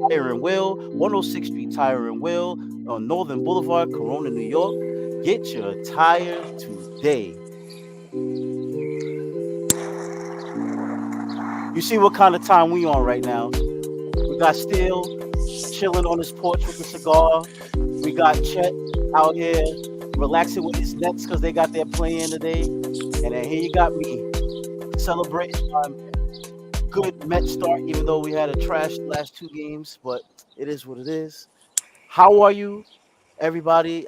Tire and Will, 106th Street Tire and Will on Northern Boulevard, Corona, New York. Get your tires today. You see what kind of time we on right now. We got Steele chilling on his porch with a cigar. We got Chet out here relaxing with his Nets because they got their play-in today. And then here you got me celebrating my good Met start, even though we had a trash last two games, but it is what it is. How are you, everybody?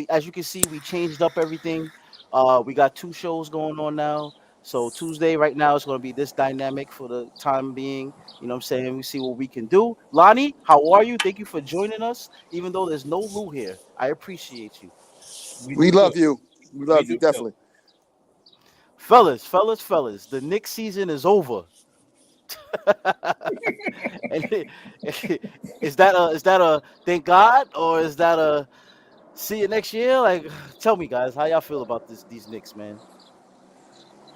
As you can see, we changed up everything. We got two shows going on now. So Tuesday right now is going to be this dynamic for the time being. You know what I'm saying? We see what we can do. Lonnie, how are you? Thank you for joining us. Even though there's no Lou here, I appreciate you. We We do too. love you. We We love you, do too. definitely. Fellas, the Knicks season is over. And is that a thank God, or is that a see you next year? Like, tell me, guys, how y'all feel about these Knicks, man?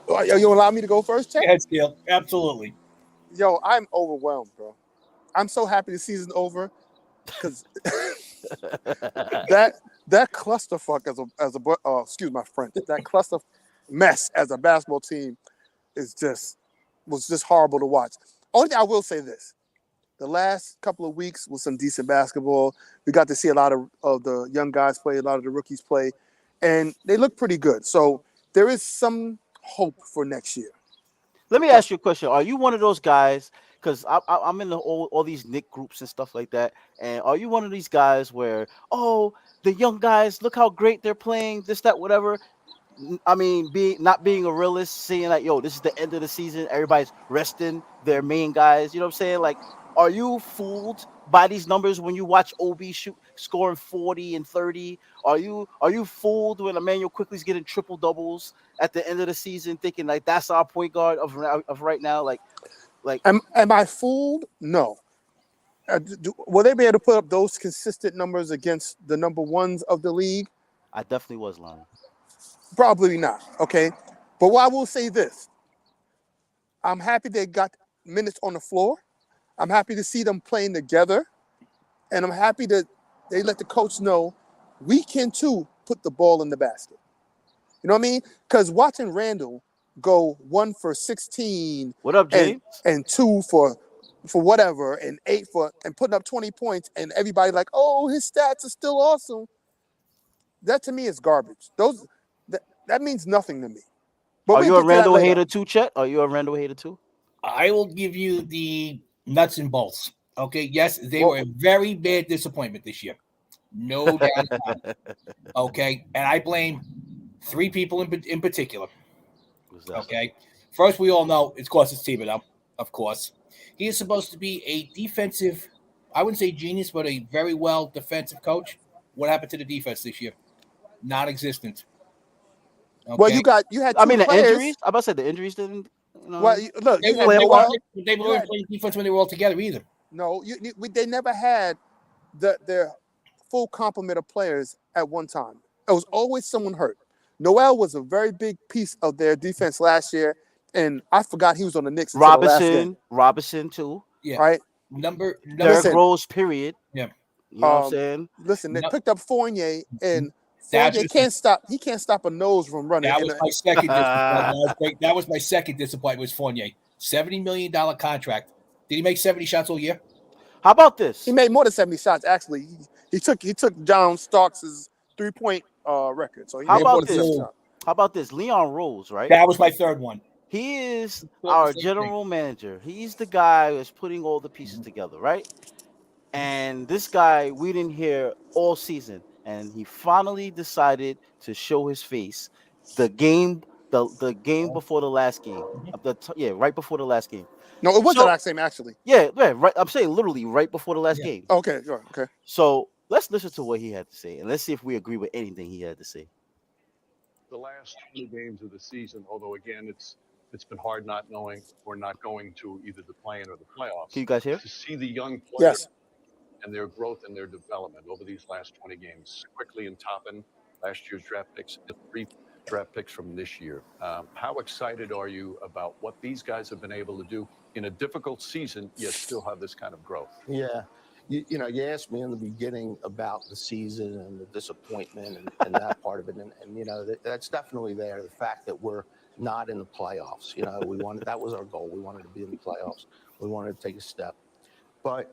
You allow me to go first, Go Chet? ahead, Steele. Absolutely. Yo, I'm overwhelmed, bro. I'm so happy the season's over because that that clusterfuck excuse my French, that cluster mess as a basketball team was just horrible to watch. Only thing I will say this: the last couple of weeks was some decent basketball. We got to see a lot of the young guys play, a lot of the rookies play, and they look pretty good. So there is some hope for next year. Let me That's ask you a question. Are you one of those guys? Because I'm in all these Nick groups and stuff like that. And are you one of these guys where, oh, the young guys, look how great they're playing, this, that, whatever? I mean, being not being a realist, seeing like, yo, this is the end of the season. Everybody's resting their main guys. You know what I'm saying? Like, are you fooled by these numbers when you watch OB shoot scoring 40 and 30? Are you fooled when Emmanuel quickly's getting triple doubles at the end of the season, thinking like that's our point guard of right now? Like am I fooled? No. Will they be able to put up those consistent numbers against the number ones of the league? I definitely was lying. Probably not. Okay. But what I will say this: I'm happy they got minutes on the floor. I'm happy to see them playing together. And I'm happy that they let the coach know we can too put the ball in the basket. You know what I mean? Because watching Randall go 1 for 16 What up, and James? and 2 for whatever and 8 for and putting up 20 points and everybody like, oh, his stats are still awesome. That to me is garbage. That means nothing to me. But Are we'll you a get to that Randall later. hater too, Chet? Are you a Randall hater too? I will give you the nuts and bolts. Okay. Yes, they Well, were a very bad disappointment this year. No doubt about it. Okay. And I blame three people in particular. What's that? Okay. First, we all know it's Costas Thibodeau, of course. He is supposed to be a defensive, I wouldn't say genius, but a very well defensive coach. What happened to the defense this year? Non existent. well, Okay. you had I two mean, the players. injuries. I about to say the injuries didn't. Well, look, They you weren't, had they Player weren't, Noel. wise. play- they You weren't had playing defense when they were all together either. no, they never had their full complement of players at one time. It was always someone hurt. Noel was a very big piece of their defense last year, and I forgot he was on the Knicks until the last game. Robinson too. Yeah. Right? Number Derrick Listen, Rose. Period. yeah. You know what I'm saying? listen. They No, picked up Fournier, and that's Fournier just my, can't stop. He can't stop a nose from running. that was my second disappointment. That was my second disappointment was Fournier. $70 million contract. Did he make 70 shots all year? How about He this? made more than 70 shots. Actually, he took John Starks' 3-point record, so he How made more about than 70 this? Boo. shots. How about this? Leon Rose, right? That was my third one. He is Thought the our same thing. general manager. He's the guy who's putting all the pieces together, right? And this guy we didn't hear all season, and he finally decided to show his face. The game, the game before the last game, right before the last game. No, it was the So last game actually. yeah, right. I'm saying literally right before the last Yeah. game. Okay, sure, okay. So let's listen to what he had to say, and let's see if we agree with anything he had to say. The last 20 games of the season, although again it's been hard not knowing we're not going to either the play-in or the playoffs, Can you guys hear? to see the young players Yes. and their growth and their development over these last 20 games. Quickly and Toppin, last year's draft picks, and 3 draft picks from this year. How excited are you about what these guys have been able to do in a difficult season, you still have this kind of growth. Yeah. You asked me in the beginning about the season and the disappointment and that part of it. And that's definitely there. The fact that we're not in the playoffs, that was our goal. We wanted to be in the playoffs. We wanted to take a step. But,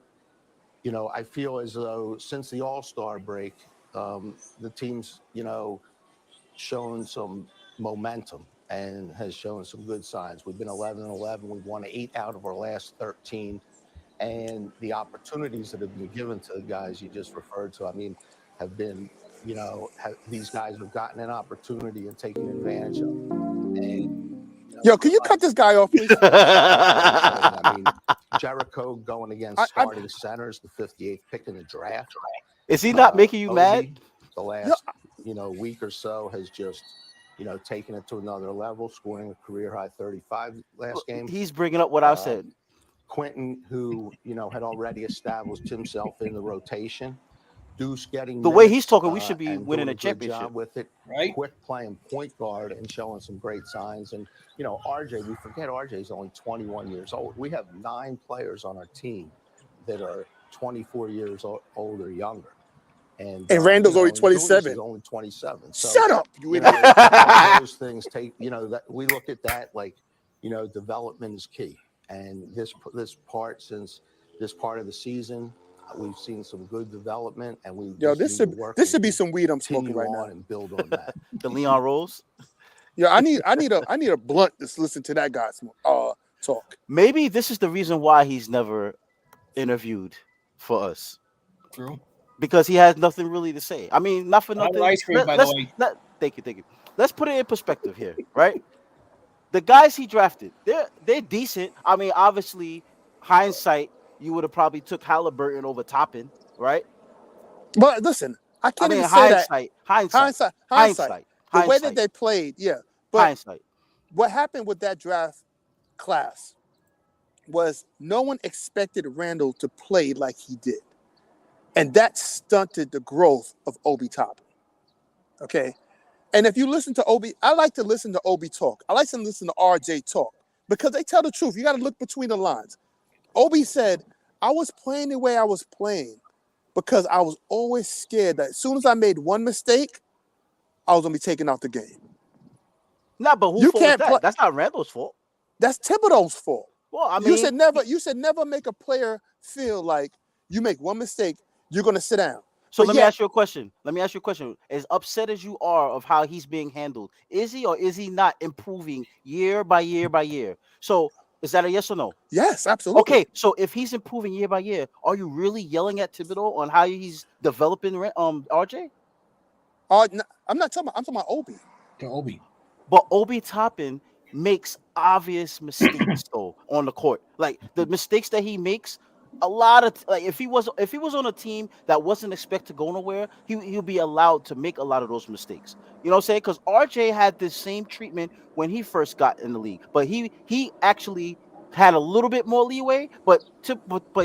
I feel as though since the All-Star break, the team's, shown some momentum and has shown some good signs. We've been 11-11. We've won 8 out of our last 13. And the opportunities that have been given to the guys you just referred to, have been, these guys have gotten an opportunity and taken advantage of it. And, Yo, can you cut this guy off, please? Jericho going against starting centers, the 58th pick in the draft. Is he not making you Obi, mad? The last, week or so has just, taken it to another level, scoring a career high 35 last game. He's bringing up what I said. Quentin, who, had already established himself in the rotation. Deuce getting the way he's talking, we should be winning a championship. Job with it, right? Quick playing point guard and showing some great signs. And RJ, we forget RJ's only 21 years old. We have 9 players on our team that are 24 years old or younger. And Randall's only 27. He's only 27. So, shut up, you idiot. Those things take. That we look at that like, development is key. And this part of the season. We've seen some good development, and this should be some weed I'm smoking right now, and build on that. The Leon Rose. Yeah, I need a blunt to listen to that guy talk. Maybe this is the reason why he's never interviewed for us. True. Because he has nothing really to say. Not for nothing. Ice cream, by the way. Thank you. Let's put it in perspective here, right? The guys he drafted, they're decent. Obviously, hindsight. You would have probably took Halliburton over Toppin, right? But listen, I can't even say hindsight. The way that they played, yeah. But hindsight. What happened with that draft class was no one expected Randall to play like he did. And that stunted the growth of Obi Toppin. Okay? And if you listen to Obi, I like to listen to Obi talk. I like to listen to RJ talk because they tell the truth. You got to look between the lines. Obi said, I was playing the way I was playing because I was always scared that as soon as I made one mistake, I was going to be taken out the game. Nah, but who fault that? That's not Randall's fault. That's Thibodeau's fault. Well, you said never make a player feel like you make one mistake, you're going to sit down. So let me ask you a question. As upset as you are of how he's being handled, is he or is he not improving year by year by year? So is that a yes or no? Yes, absolutely. Okay, so if he's improving year by year, are you really yelling at Thibodeau on how he's developing RJ? I'm not talking about. I'm talking about Obi. To Obi. But Obi Toppin makes obvious mistakes though on the court. Like the mistakes that he makes, a lot of if he was on a team that wasn't expected to go nowhere, he'll be allowed to make a lot of those mistakes. You know what I'm saying? Because RJ had this same treatment when he first got in the league, but he actually had a little bit more leeway, but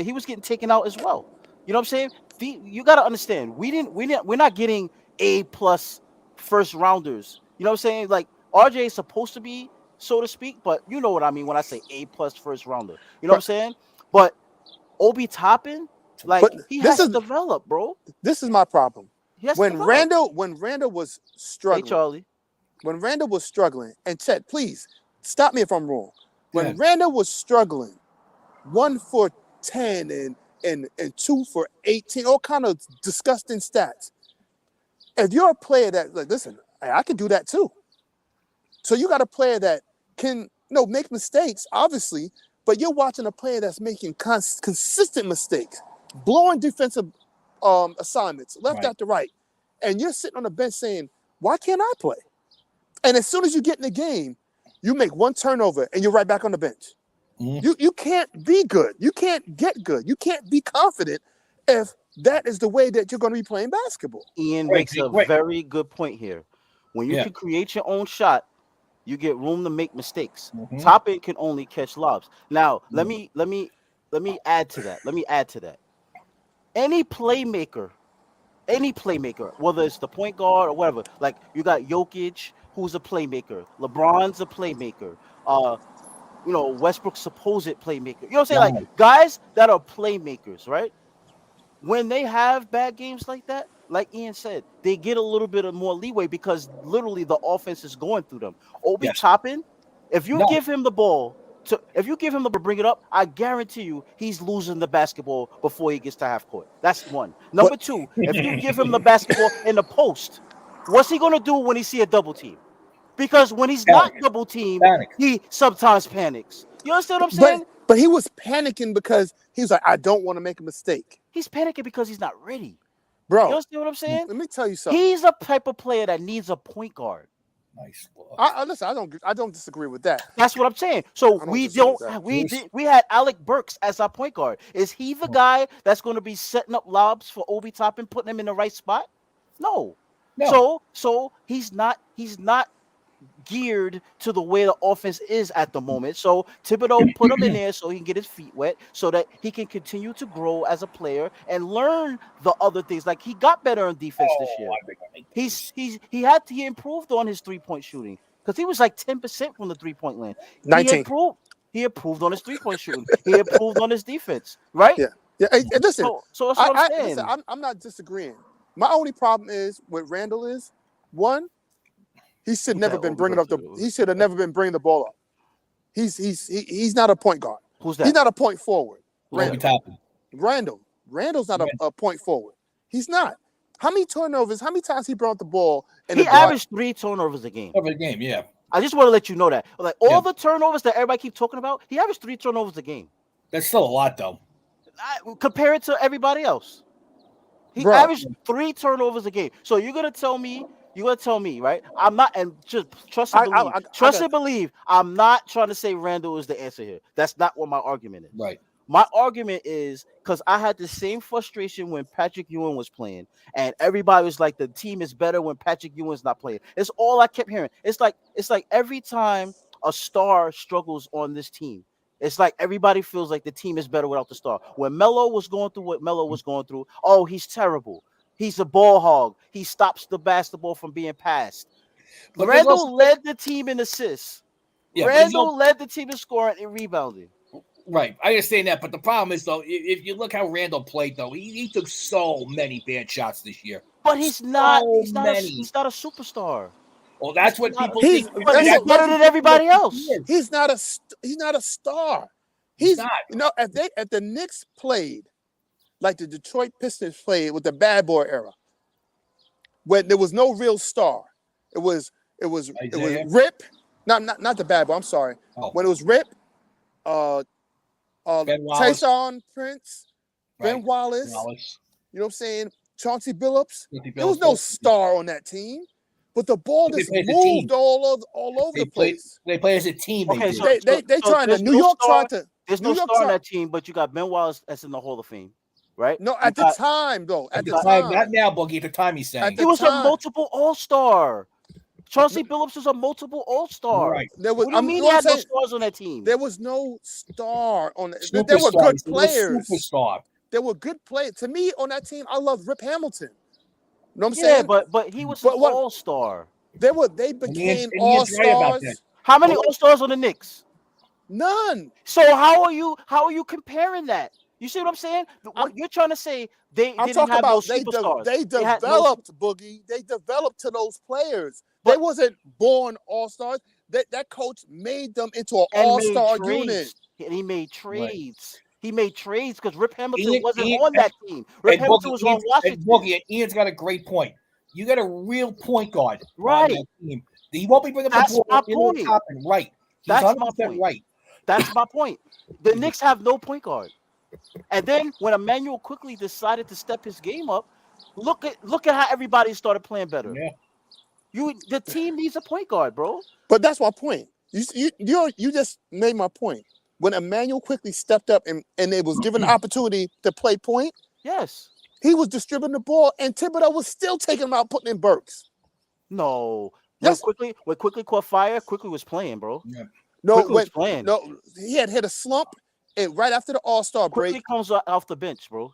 he was getting taken out as well. You know what I'm saying? You got to understand, we're not getting A+ first rounders. You know what I'm saying? Like RJ is supposed to be, so to speak, but you know what I mean when I say A+ first rounder. You know what I'm saying? But Obi Toppin, he has to develop, bro. This is my problem. When Randall was struggling, hey, Charlie. When Randall was struggling, and Chet, please stop me if I'm wrong. When Randall was struggling, 1 for 10 and 2 for 18, all kind of disgusting stats. If you're a player that listen, I can do that too. So you got a player that can make mistakes, obviously. But you're watching a player that's making consistent mistakes, blowing defensive assignments, left out to right. And you're sitting on the bench saying, why can't I play? And as soon as you get in the game, you make one turnover and you're right back on the bench. Mm-hmm. You can't be good. You can't get good. You can't be confident if that is the way that you're going to be playing basketball. Ian makes a very good point here. When you can create your own shot, you get room to make mistakes. Mm-hmm. Toppin can only catch lobs. Now, let me add to that. Any playmaker, whether it's the point guard or whatever, like you got Jokic, who's a playmaker. LeBron's a playmaker. Westbrook's supposed playmaker. You know what I'm saying? Like guys that are playmakers, right? When they have bad games like that, like Ian said, they get a little bit of more leeway because literally the offense is going through them. Obi Toppin, if you give him the ball to bring it up, I guarantee you he's losing the basketball before he gets to half court. That's one. Number two, if you give him the basketball in the post, what's he gonna do when he see a double team? Because when he's not double teamed, he sometimes panics. You understand what I'm saying? But he was panicking because he was like, I don't want to make a mistake. He's panicking because he's not ready. Bro, you understand what I'm saying? Let me tell you something. He's a type of player that needs a point guard. Nice. Listen, I don't disagree with that. That's what I'm saying. So we had Alec Burks as our point guard. Is he the guy that's going to be setting up lobs for Obi Toppin, putting him in the right spot? No. So he's not geared to the way the offense is at the moment. So Thibodeau put him in there so he can get his feet wet, so that he can continue to grow as a player and learn the other things. Like he got better on defense this year. He improved on his 3-point shooting because he was like 10% from the 3-point land. 19. He improved on his 3-point shooting. He improved on his defense, right? Yeah. Hey, listen, so that's what I'm saying. Listen, I'm not disagreeing. My only problem is with Randall is one. He should never been bringing up He should have never been bringing the ball up. He's not a point guard. Who's that? He's not a point forward. Randall. Randall's not a point forward. He's not. How many turnovers? How many times he brought the ball? He averaged 3 turnovers a game. Every game, yeah. I just want to let you know that. Like all the turnovers that everybody keep talking about, he averaged 3 turnovers a game. That's still a lot, though. Compare it to everybody else. He averaged 3 turnovers a game. So you're gonna tell me, right? I'm not, and just trust and believe. Trust and believe. I'm not trying to say Randall is the answer here. That's not what my argument is. Right. My argument is because I had the same frustration when Patrick Ewing was playing, and everybody was like, the team is better when Patrick Ewing's not playing. It's all I kept hearing. It's like every time a star struggles on this team, it's like everybody feels like the team is better without the star. When Melo was going through what Melo was going through, oh, he's terrible. He's a ball hog. He stops the basketball from being passed. But Randall led the team in assists. Yeah, Randall led the team in scoring and rebounding. Right. I understand that. But the problem is, though, if you look how Randall played, though, he took so many bad shots this year. But he's not a superstar. Well, that's what people think. He's better than everybody else. He's not a star. He's not. At the Knicks played like the Detroit Pistons played with the bad boy era, when there was no real star. It was Rip, not the bad boy. I'm sorry. Oh. When it was Rip, Tyson Prince, Ben Wallace. You know what I'm saying? Chauncey Billups. There was no star on that team. But the ball just moved all over the place. They play as a team. Okay, they trying to. New York tried to. There's no star on that team, but you got Ben Wallace that's in the Hall of Fame, right? No, at the time, though. At the time, not now, Boogie. At the time, he's saying he was a multiple All-Star. Chauncey Billups was a multiple All-Star. Right. What do you mean he had no stars on that team? There was no star on it. There were good players. Superstar. There were good players. To me, on that team, I love Rip Hamilton. You know what I'm saying? But he was an all-star. They became all-stars. How many all-stars on the Knicks? None. So how are you comparing that? You see what I'm saying? What you're trying to say, they didn't have no superstars. They developed, Boogie. They developed to those players. They wasn't born all-stars. That coach made them into an all-star unit. And he made trades. Right. He made trades because Rip Hamilton wasn't on that team. Rip Hamilton was on Washington. Boogie, and Ian's got a great point. You got a real point guard right. on that team. He won't be bringing up the ball. Right. That's my point. Right. That's my point. The Knicks have no point guard. And then when Emmanuel quickly decided to step his game up, look at how everybody started playing better. Yeah. The team needs a point guard, bro. But that's my point. You just made my point. When Emmanuel quickly stepped up and they was given the opportunity to play point, yes, he was distributing the ball, and Thibodeau was still taking him out, putting in Burks. No, yes. When quickly caught fire, quickly was playing, bro. Yeah. Was playing. No, he had hit a slump, and right after the All-Star break, quickly comes off the bench, bro.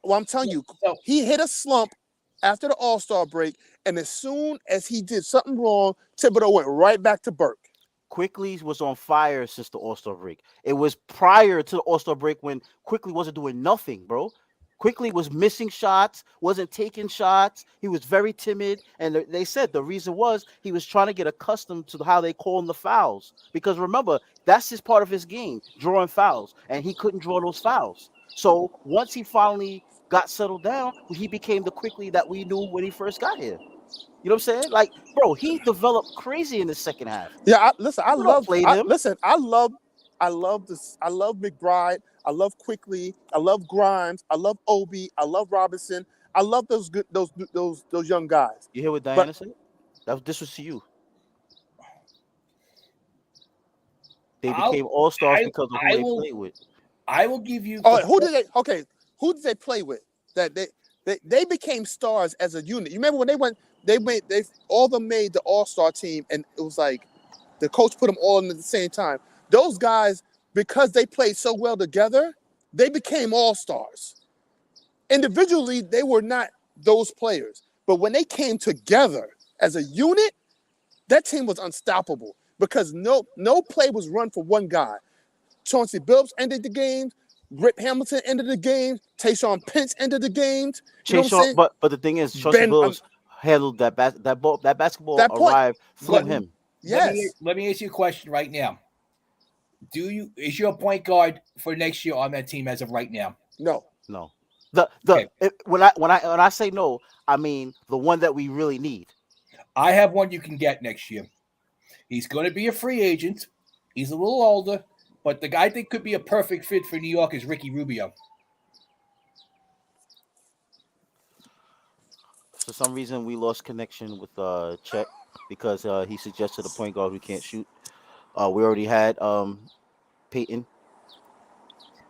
Well, I'm telling you, he hit a slump after the All-Star break, and as soon as he did something wrong, Thibodeau went right back to Burke. Quickly was on fire since the All-Star break. It was prior to the All-Star break when Quickly wasn't doing nothing, bro. Quickly was missing shots, wasn't taking shots. He was very timid, and they said the reason was he was trying to get accustomed to how they call him the fouls. Because remember, that's his part of his game, drawing fouls, and he couldn't draw those fouls. So once he finally got settled down, he became the Quickly that we knew when he first got here. You know what I'm saying? Like, bro, he developed crazy in the second half. Yeah, I love this. I love McBride. I love Quickly. I love Grimes. I love Obi. I love Robinson. I love those young guys. You hear what Diana said? This was to you. They became all-stars because of who they played with. I will give you. Oh, who did they play with? That they became stars as a unit. You remember when they made the all-star team, and it was like the coach put them all in at the same time. Those guys, because they played so well together, they became all-stars. Individually, they were not those players, but when they came together as a unit, that team was unstoppable because no play was run for one guy. Chauncey Billups ended the game. Rip Hamilton ended the game. Tayshaun Pence ended the game. You know what I'm saying? But the thing is, Chauncey Billups handled that basketball arrived through him. Yes. Let me ask you a question right now. Is your point guard for next year on that team as of right now? No. When I say no, I mean the one that we really need. I have one you can get next year. He's going to be a free agent. He's a little older, but the guy I think could be a perfect fit for New York is Ricky Rubio. For some reason, we lost connection with Chet because he suggested a point guard who can't shoot. We already had Peyton.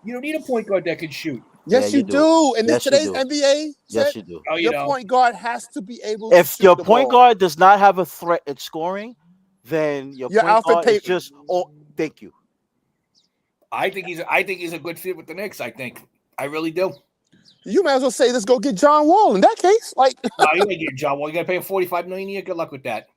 You don't need a point guard that can shoot. Yes, you do. In today's NBA, yes, you do. Your point guard has to be able to if shoot your the point ball. guard does not have a threat at scoring, then your point guard is just thank you. I think he's a good fit with the Knicks. I really do. You might as well say, let's go get John Wall. In that case, no, you ain't getting John Wall. You got to pay him $45 million a year. Good luck with that.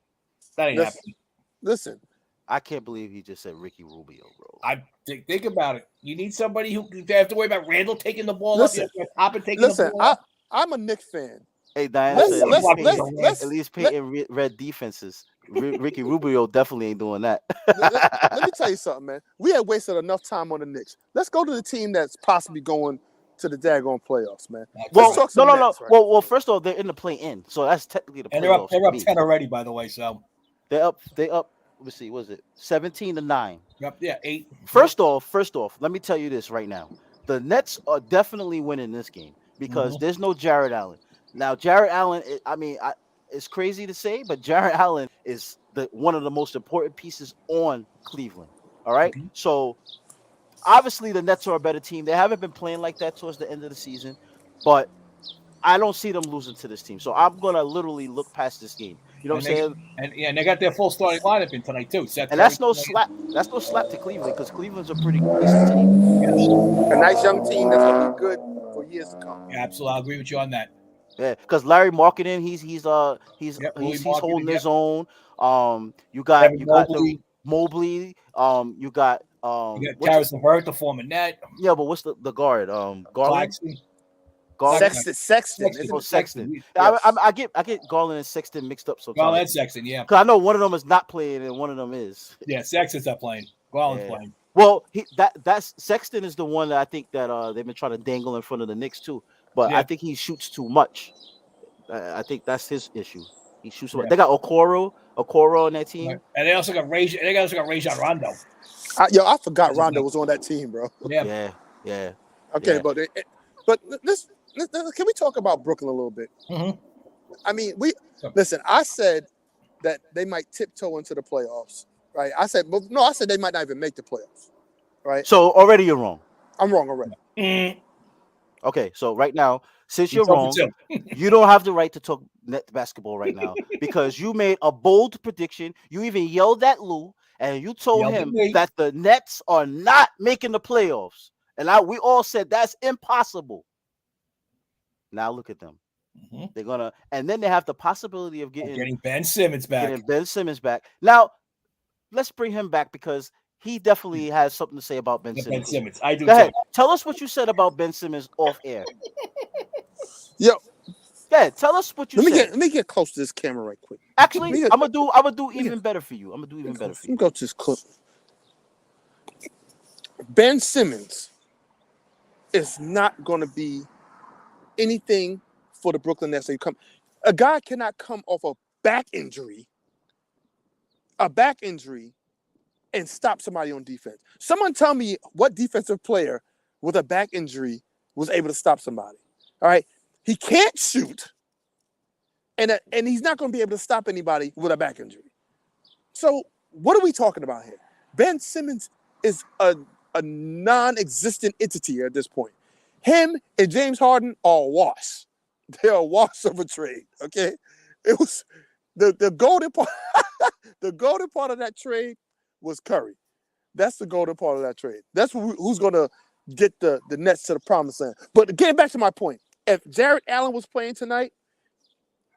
That ain't happening. Listen, I can't believe he just said Ricky Rubio, bro. I think about it. You need somebody who you have to worry about Randall taking the ball listen, up. The ball up. I'm a Knicks fan. Hey, Diana said at least Peyton read defenses. Ricky Rubio definitely ain't doing that. Let me tell you something, man. We had wasted enough time on the Knicks. Let's go to the team that's possibly going to the daggone playoffs, man. No. Right? Well, first of all, they're in the play-in, so that's technically the playoffs. And they're up 10 already, by the way. So they're up. Let's see, was it 17-9? Yep, yeah, 8. First off, let me tell you this right now: the Nets are definitely winning this game because there's no Jared Allen. Now, Jared Allen, it's crazy to say, but Jared Allen is one of the most important pieces on Cleveland. All right, so obviously the Nets are a better team. They haven't been playing like that towards the end of the season, but I don't see them losing to this team. So I'm gonna literally look past this game. You know what I'm saying? And they got their full starting lineup in tonight too. And that's no slap. That's no slap to Cleveland because Cleveland's a pretty decent team. Yes. A nice young team that's gonna be good for years to come. Yeah, absolutely, I'll agree with you on that. Yeah, because Larry Marketing, he's holding his own. You got Mobley. You got Karis LeVert, the former net. Yeah, but what's the guard? Garland. Sexton. I get Garland and Sexton mixed up sometimes. Garland and Sexton, yeah. Because I know one of them is not playing and one of them is. Yeah, Sexton's not playing. Garland's playing. Well, that's Sexton is the one that I think that they've been trying to dangle in front of the Knicks too. But I think he shoots too much. I think that's his issue. He shoots too much. They got Okoro on that team, and they also got Rajon Rondo. I forgot Rondo was on that team, bro. Yeah. Okay, but can we talk about Brooklyn a little bit? Mm-hmm. I mean, listen. I said that they might tiptoe into the playoffs, right? I said they might not even make the playoffs, right? So already you're wrong. I'm wrong already. Mm. Okay, so right now, since you're wrong, you don't have the right to talk net basketball right now because you made a bold prediction. You even yelled at Lou and you told him that the Nets are not making the playoffs. And we all said that's impossible. Now look at them. Mm-hmm. They're gonna, and then they have the possibility of getting Ben Simmons back. Now, let's bring him back because he definitely has something to say about Ben Ben Simmons. Simmons. I do Go ahead. too. Tell us what you said about Ben Simmons off air. Yo, Go ahead. Tell us what you said. let me get close to this camera right quick. Actually, Let I'm gonna do even better for you. I'm gonna do even better for me you. go to this clip. Ben Simmons is not going to be anything for the Brooklyn Nets. A guy cannot come off a back injury, and stop somebody on defense. Someone tell me what defensive player with a back injury was able to stop somebody. All right, he can't shoot, and he's not going to be able to stop anybody with a back injury. So what are we talking about here? Ben Simmons is a non-existent entity at this point. Him and James Harden are a wash. They're a wash of a trade. Okay, it was the golden part. The golden part of that trade was Curry. That's the golden part of that trade. That's who's going to get the Nets to the promised land. But getting back to my point, if Jared Allen was playing tonight,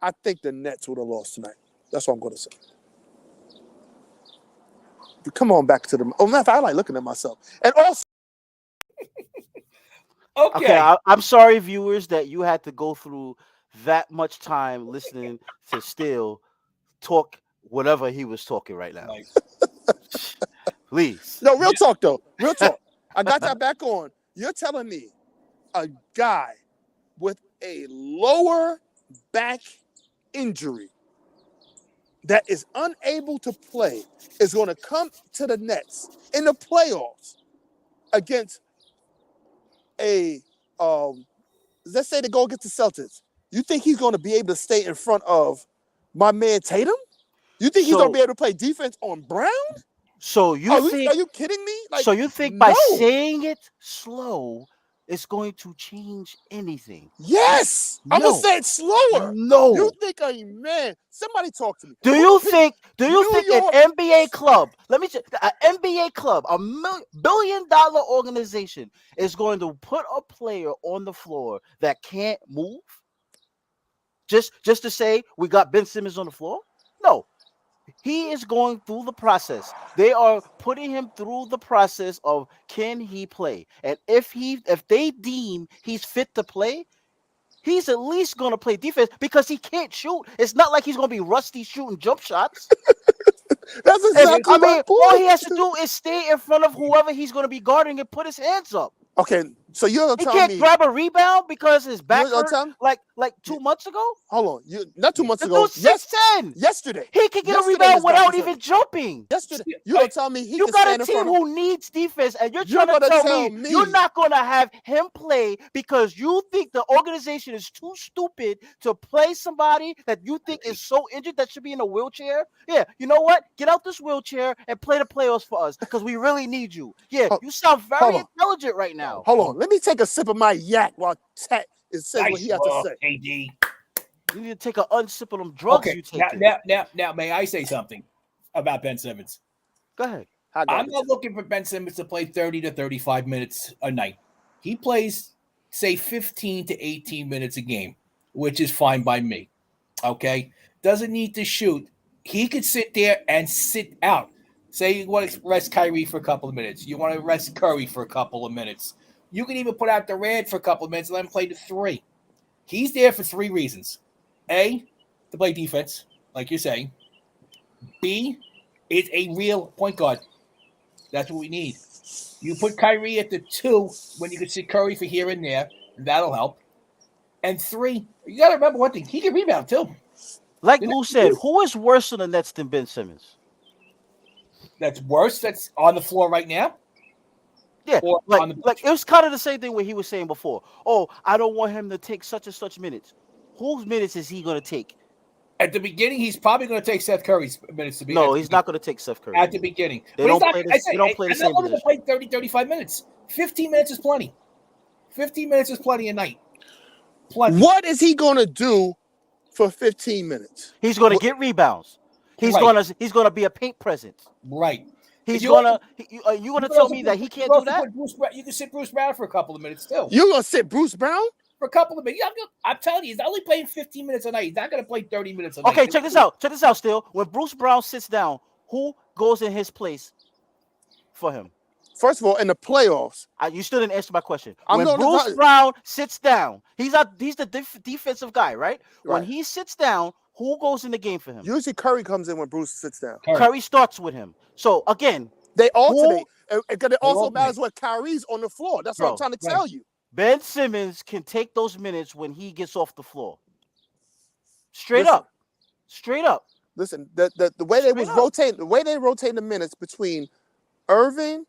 I think the Nets would have lost tonight. That's what I'm going to say. Come on back to the. Oh, matter of fact, I like looking at myself. And also, Okay, I'm sorry, viewers, that you had to go through that much time listening to Steele talk whatever he was talking right now. Right. Please. no, real talk though. Real talk. I got that back on. You're telling me a guy with a lower back injury that is unable to play is going to come to the Nets in the playoffs against let's say they go against the Celtics. You think he's going to be able to stay in front of my man Tatum? You think he's going to be able to play defense on Brown? So are you kidding me? So you think by saying it slow, it's going to change anything? Yes, I'm gonna say it slower. No, you think somebody talk to me. Do you think an NBA club? Let me an NBA club, a billion-dollar organization, is going to put a player on the floor that can't move? Just to say we got Ben Simmons on the floor? No. He is going through the process. They are putting him through the process of can he play? And if they deem he's fit to play, he's at least going to play defense because he can't shoot. It's not like he's going to be rusty shooting jump shots. That's exactly my point. All he has to do is stay in front of whoever he's going to be guarding and put his hands up. Okay, so you're gonna tell me he can't grab a rebound because his back hurt like 2 months ago? Hold on, not 2 months ago. 6'10". Yesterday. He can get a rebound without even jumping. Yesterday. You're gonna tell me you got a team who needs defense, and you're trying to tell me you're not gonna have him play because you think the organization is too stupid to play somebody that you think is so injured that should be in a wheelchair? Yeah, you know what? Get out this wheelchair and play the playoffs for us because we really need you. Yeah, you sound very intelligent right now. Hold on, let me take a sip of my yak while Chet is saying what he has to say. AD. You need to take an unsip of them drugs you take. Now, may I say something about Ben Simmons? Go ahead. I'm not looking for Ben Simmons to play 30 to 35 minutes a night. He plays, say, 15 to 18 minutes a game, which is fine by me. Okay? Doesn't need to shoot. He could sit there and sit out. Say you want to rest Kyrie for a couple of minutes. You want to rest Curry for a couple of minutes. You can even put out Durant for a couple of minutes and let him play the 3. He's there for 3 reasons. A, to play defense, like you're saying. B, is a real point guard. That's what we need. You put Kyrie at the 2 when you can sit Curry for here and there. And that'll help. And 3, you got to remember one thing. He can rebound too. Like Lou said, who is worse on the Nets than Ben Simmons? That's worse. That's on the floor right now. Yeah, like it was kind of the same thing what he was saying before. Oh, I don't want him to take such and such minutes. Whose minutes is he going to take? At the beginning, he's probably going to take Seth Curry's minutes to be. No, he's not going to take Seth Curry. At the beginning. They don't play the same position. To play 30, 35 minutes. 15 minutes is plenty. 15 minutes is plenty a night. Plenty. What is he going to do for 15 minutes? He's going to get rebounds. He's going to be a paint presence. Right. He's you gonna tell me that he can't do that? You can sit Bruce Brown for a couple of minutes too. You're gonna sit Bruce Brown for a couple of minutes? Yeah, I'm telling you, he's only playing 15 minutes a night. He's not gonna play 30 minutes a night. Okay, check this out. Check this out. Still, when Bruce Brown sits down, who goes in his place for him? First of all, in the playoffs, You still didn't answer my question. I'm When not Bruce about- Brown sits down, he's the defensive guy, right? When Right. he sits down, who goes in the game for him? usually Curry comes in when Bruce sits down. Curry starts with him. So again, They alternate. And it also alternate. matters what Kyrie's on the floor. That's what I'm Bro, trying to right. tell you. Ben Simmons can take those minutes when he gets off the floor. Straight Listen. up. Straight up. Listen, the way they Straight was up. rotating, the way they rotate the minutes between Irving,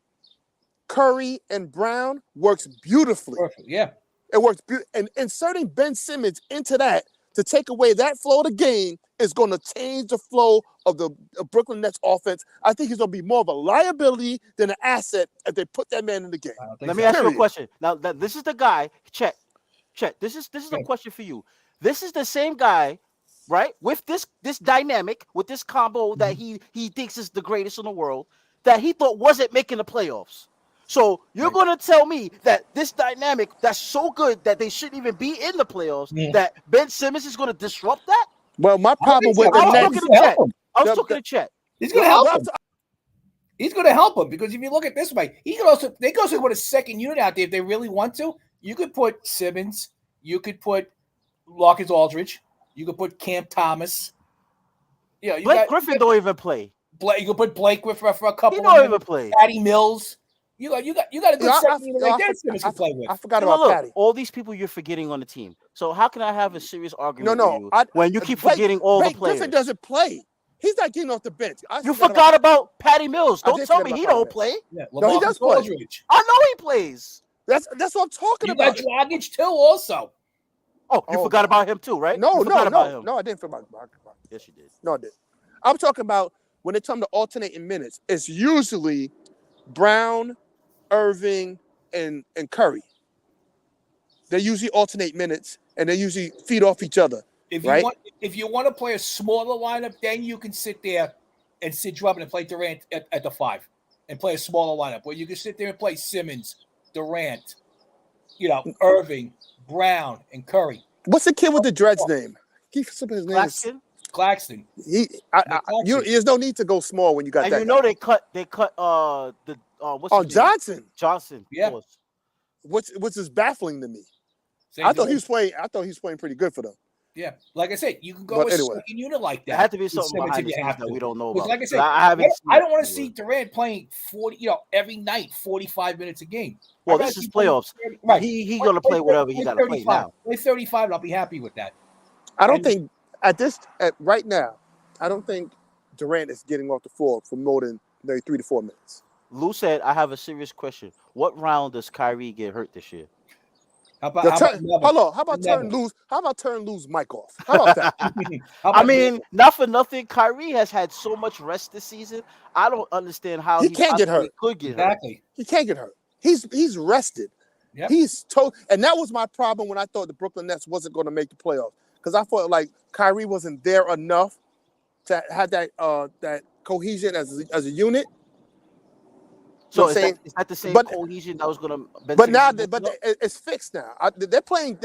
Curry, and Brown works beautifully. Perfect. Yeah. It works and inserting Ben Simmons into that to take away that flow of the game is going to change the flow of the Brooklyn Nets offense. I think he's going to be more of a liability than an asset if they put that man in the game. I don't think Let so. me ask you a Period. question. Now, this is the guy, Chet. This is a question for you. This is the same guy, right? With this dynamic, with this combo that he thinks is the greatest in the world, that he thought wasn't making the playoffs. So you're going to tell me that this dynamic that's so good that they shouldn't even be in the playoffs, that Ben Simmons is going to disrupt that? Well, my problem with I the was Nets, talking to Chet. I was The- talking to Chet. He's going to help him. He's going to help him because if you look at it this way, they could also put a second unit out there if they really want to. You could put Simmons. You could put Marcus Aldridge. You could put Cam Thomas. Yeah, you Blake Griffin don't even play. You could put Blake Griffin for a couple. He don't even play. Patty Mills. You got a good Yeah, second unit right there. Simmons I can play with. I forgot Look, about Patty. all these people you're forgetting on the team. So how can I have a serious argument No, with you I- when you keep Blake- forgetting all Blake the players? Griffin doesn't play. He's not getting off the bench. You forgot about Patty Mills. I Don't did tell forget me he about don't Patty play. Yeah, No, he does LaMarcus play. Aldridge. I know he plays. That's what I'm talking You got about. Dragic too, also. Oh, you Oh, forgot God. about him too, right? No, You forgot about him. no, I didn't forget about. Yes, you did. No, I didn't. I'm talking about when it comes to alternating minutes. It's usually Brown, Irving, and Curry. They usually alternate minutes, and they usually feed off each other. If Right. you want to play a smaller lineup, then you can sit there and sit Drummond and play Durant at the 5 and play a smaller lineup where you can sit there and play Simmons, Durant, Irving, Brown, and Curry. What's the kid with the dreads name? Keep some of his name. Claxton. Claxton. There's no need to go small when you got And that. you know guy. they cut what's Oh, his name? Johnson, Johnson. Yeah. Of course. which is baffling to me. Same I thought thing. he was playing pretty good for them. Yeah, like I said, you can go But with anyway. a second unit like that. There had to be with something Simmons behind if the you scenes have that to. we don't know Because about. like I said, I haven't. seen I don't it want to anywhere. see Durant playing 40, every night, 45 minutes a game. Well, I'd rather this is see him playing playoffs. 30 right. He gonna play whatever he got to play 35. now. Play 35, and I'll be happy with that. I don't And- think right now, I don't think Durant is getting off the floor for more than maybe 3 to 4 minutes. Lou said, "I have a serious question. What round does Kyrie get hurt this year?" How about, The how turn- about never? hold on, how about Never. turn lose Mike off? How about that? How I about mean, never? not for nothing. Kyrie has had so much rest this season. I don't understand how He can't get possibly hurt. Could get hurt. Exactly. He can't get hurt. He's rested. Yep. And that was my problem when I thought the Brooklyn Nets wasn't going to make the playoffs, because I felt like Kyrie wasn't there enough to have that cohesion as a unit. So I'm is saying- that the same but- cohesion that was gonna? But now, it's fixed now. They're playing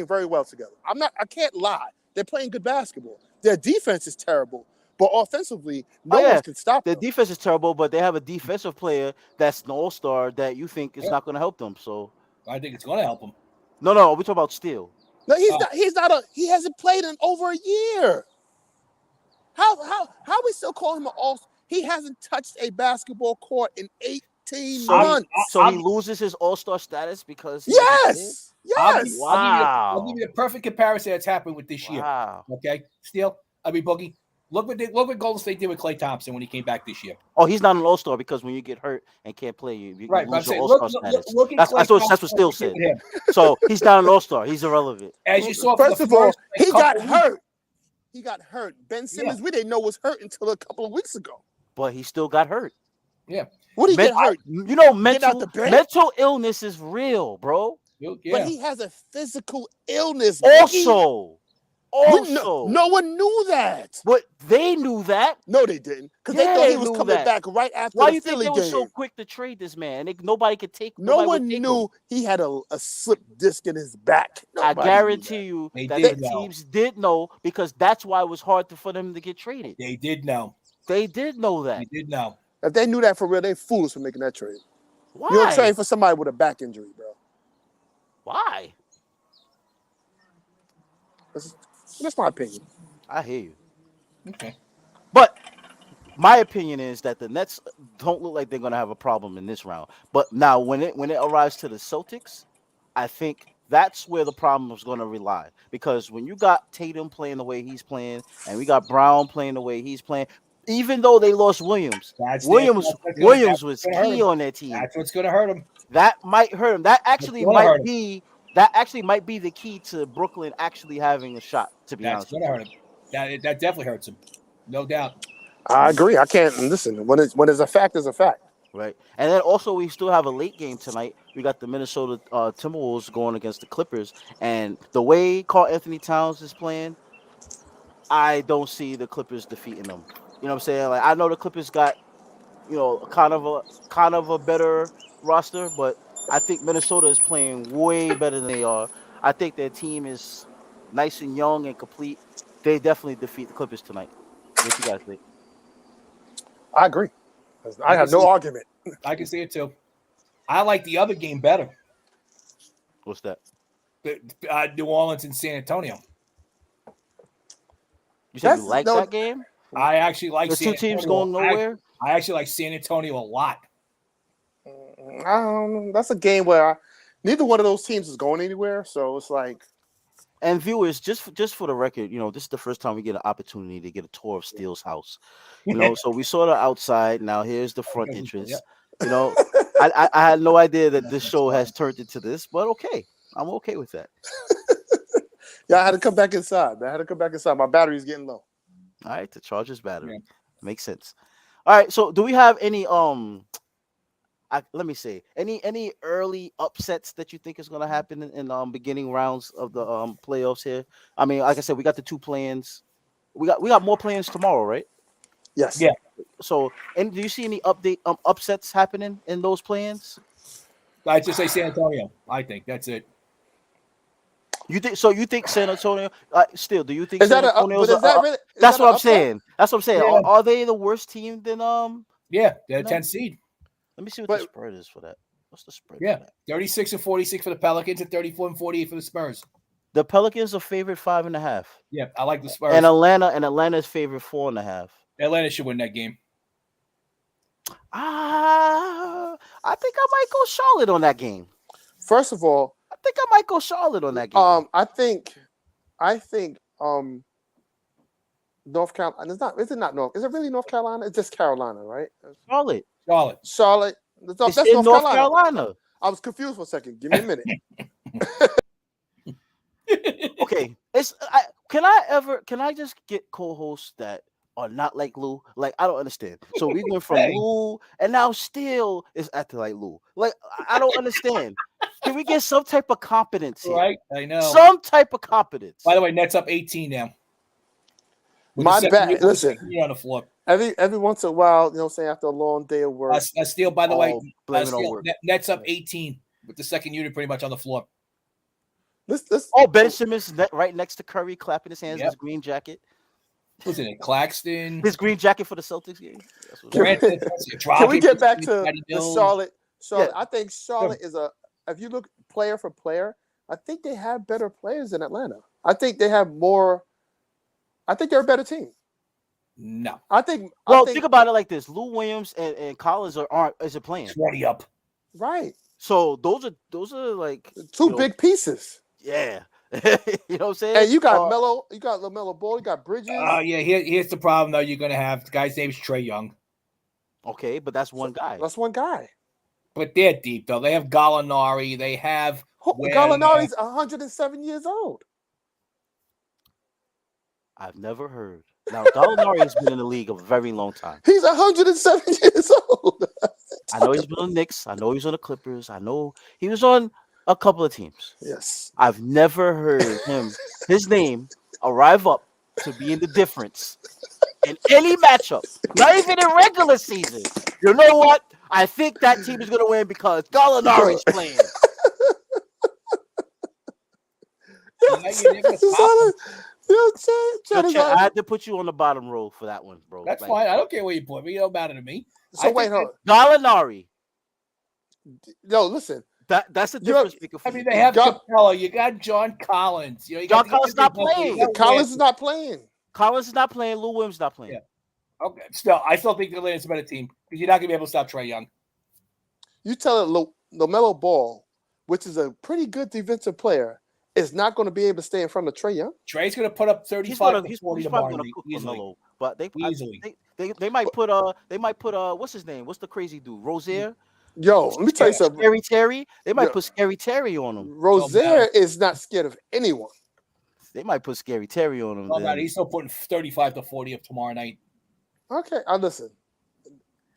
very well together. I can't lie. They're playing good basketball. Their defense is terrible, but offensively, no one can stop their them. defense is terrible, but they have a defensive player that's an all-star that you think is Yeah. not going to help them. So I think it's going to help him. no, we talk about Steele. No, he hasn't played in over a year. How we still call him an all? He hasn't touched a basketball court in 18 So, months. he loses his all-star status because Yes. I'll Yes. give, Wow. I'll give you the perfect comparison that's happened with this year. Wow. Okay, Steele. Boogie. Look what Golden State did with Klay Thompson when he came back this year. Oh, he's not an all-star because when you get hurt and can't play, you Right, but I'm lose your saying, all-star look status. at Klay That's what Thompson Steele with said. him. So he's not an all-star. He's irrelevant. As you saw, for First the of all, first he got couple weeks- hurt. He got hurt. Ben Simmons, we didn't know was hurt until a couple of weeks ago. But he still got hurt. Yeah, What did he get hurt? You know, Get out the bench? mental illness is real, bro. yeah. But he has a physical illness. Boogie. No one knew that. But they knew that. No, they didn't, because Yeah, they thought they he was knew coming that. back right after Why the you think Philly they game. were so quick to trade this man? Nobody could take. No nobody one would take knew him. he had a slip disc in his back. I Nobody knew guarantee that. you They that did the know. teams did know because that's why it was hard for them to get traded. They did know. They did know that. You did know. If they knew that for real, they foolish for making that trade. Why? You don't trade for somebody with a back injury, bro. Why? That's my opinion. I hear you. Okay. But my opinion is that the Nets don't look like they're going to have a problem in this round. But now when it arrives to the Celtics, I think that's where the problem is going to rely. Because when you got Tatum playing the way he's playing and we got Brown playing the way he's playing, even though they lost Williams, Williams was key on their team. That's what's going to hurt him. That might hurt him. That actually might be the key to Brooklyn actually having a shot, to be honest. That's going to hurt him. That definitely hurts him. No doubt. I agree. I can't listen. When it's a fact, it's a fact. Right. And then also we still have a late game tonight. We got the Minnesota Timberwolves going against the Clippers. And the way Karl Anthony Towns is playing, I don't see the Clippers defeating them. You know what I'm saying? Like, I know the Clippers got, kind of a better roster, but I think Minnesota is playing way better than they are. I think their team is nice and young and complete. They definitely defeat the Clippers tonight. What you guys think? I agree. I have no argument. I can see it too. I like the other game better. What's that? New Orleans and San Antonio. You said you like that game? I actually like the San two teams Antonio. going nowhere. I actually like San Antonio a lot. That's a game where neither one of those teams is going anywhere. So it's like. And viewers, just for the record, this is the first time we get an opportunity to get a tour of Steele's house. So we saw the outside. Now here's the front entrance. I had no idea that this show has turned into this, but okay, I'm okay with that. Yeah, I had to come back inside. My battery's getting low. All right, to charge his battery. Makes sense. All right, so do we have any let me see, any early upsets that you think is going to happen in beginning rounds of the playoffs here? I mean, like I said, we got the two play-ins. We got more play-ins tomorrow, right? Yes. Yeah. So, and do you see any upsets happening in those play-ins? I just say San Antonio. I think that's it. You think San Antonio? Still, do you think is San that Antonio? That's what I'm saying. That's what I'm saying. Yeah. Are they the worst team than Yeah, they're 10th seed. Let me see what the spread is for that. What's the spread? Yeah, 36-46 for the Pelicans and 34-48 for the Spurs. The Pelicans are favored 5.5. Yeah, I like the Spurs. And Atlanta's favored 4.5. Atlanta should win that game. I think I might go Charlotte on that game. First of all, I think I might go Charlotte on that game. I think North Carolina. Is it not North? Is it really North Carolina? It's just Carolina, right? Charlotte. That's in North Carolina. Carolina. I was confused for a second. Give me a minute. Okay. Can I just get co-hosts that are not like Lou? Like, I don't understand. So we went from Lou, and now Steele is acting like Lou. Like, I don't understand. Can we get some type of competence here? Right, I know. Some type of competence. By the way, Nets up 18 now. My bad. Listen, on the floor. Every once in a while, after a long day of work. Steele, by the way, Steele, Nets up 18 with the second unit pretty much on the floor. Ben Simmons right next to Curry, clapping his hands in his green jacket. Who's in it? Claxton. His green jacket for the Celtics game. Can we get back to the Charlotte? Yeah. I think Charlotte is if you look player for player, I think they have better players than Atlanta. I think they have more. I think they're a better team. No. Think about it like this: Lou Williams and Collins are playing 20 up. Right. So those are like two big pieces. Yeah. You know what I'm saying? And you got Melo, you got LaMelo Ball, you got Bridges. Oh yeah, here's the problem though. You're gonna have the guy's name is Trae Young. Okay, but that's one guy. That's one guy. But they're deep though. They have Gallinari. They have Gallinari's 107 years old. I've never heard. Now, Gallinari has been in the league a very long time. He's 107 years old. I know he's been on the Knicks. I know he's on the Clippers. I know he was on a couple of teams. Yes. I've never heard his name, arrive up to be in the difference in any matchup, not even in regular season. You know what? I think that team is going to win because Gallinari's playing. Yo, Yo, Chet is Chet, I had to put you on the bottom row for that one, bro. That's Like, fine. I don't care where you put me. It don't matter to me. So I wait, think hold. Gallinari. Yo, listen. That's the You know- difference maker for I mean, you. they have Got- Capella. You got John Collins. You know, you John got the Collins Andrew not Booker, playing. you got Collins is Webb. not playing. Collins is not playing. Lou Williams not playing. Yeah. Okay. Still, I still think the Atlanta's a better team because you're not gonna be able to stop Trae Young. You tell it LaMelo Ball, which is a pretty good defensive player, is not going to be able to stay in front of Trae Young. Trae's gonna put up 35 He's gonna, to he's 40 probably tomorrow gonna cook easily. LaMelo, but Easily. they might put what's his name? What's the crazy dude? Rozier? Yo, let me tell you something. Scary Terry. They might Yo. put Scary Terry on him. Rozier is not scared of anyone. They might put Scary Terry on him. Oh, man, then. he's still putting 35 to 40 up tomorrow night. Okay, I listen.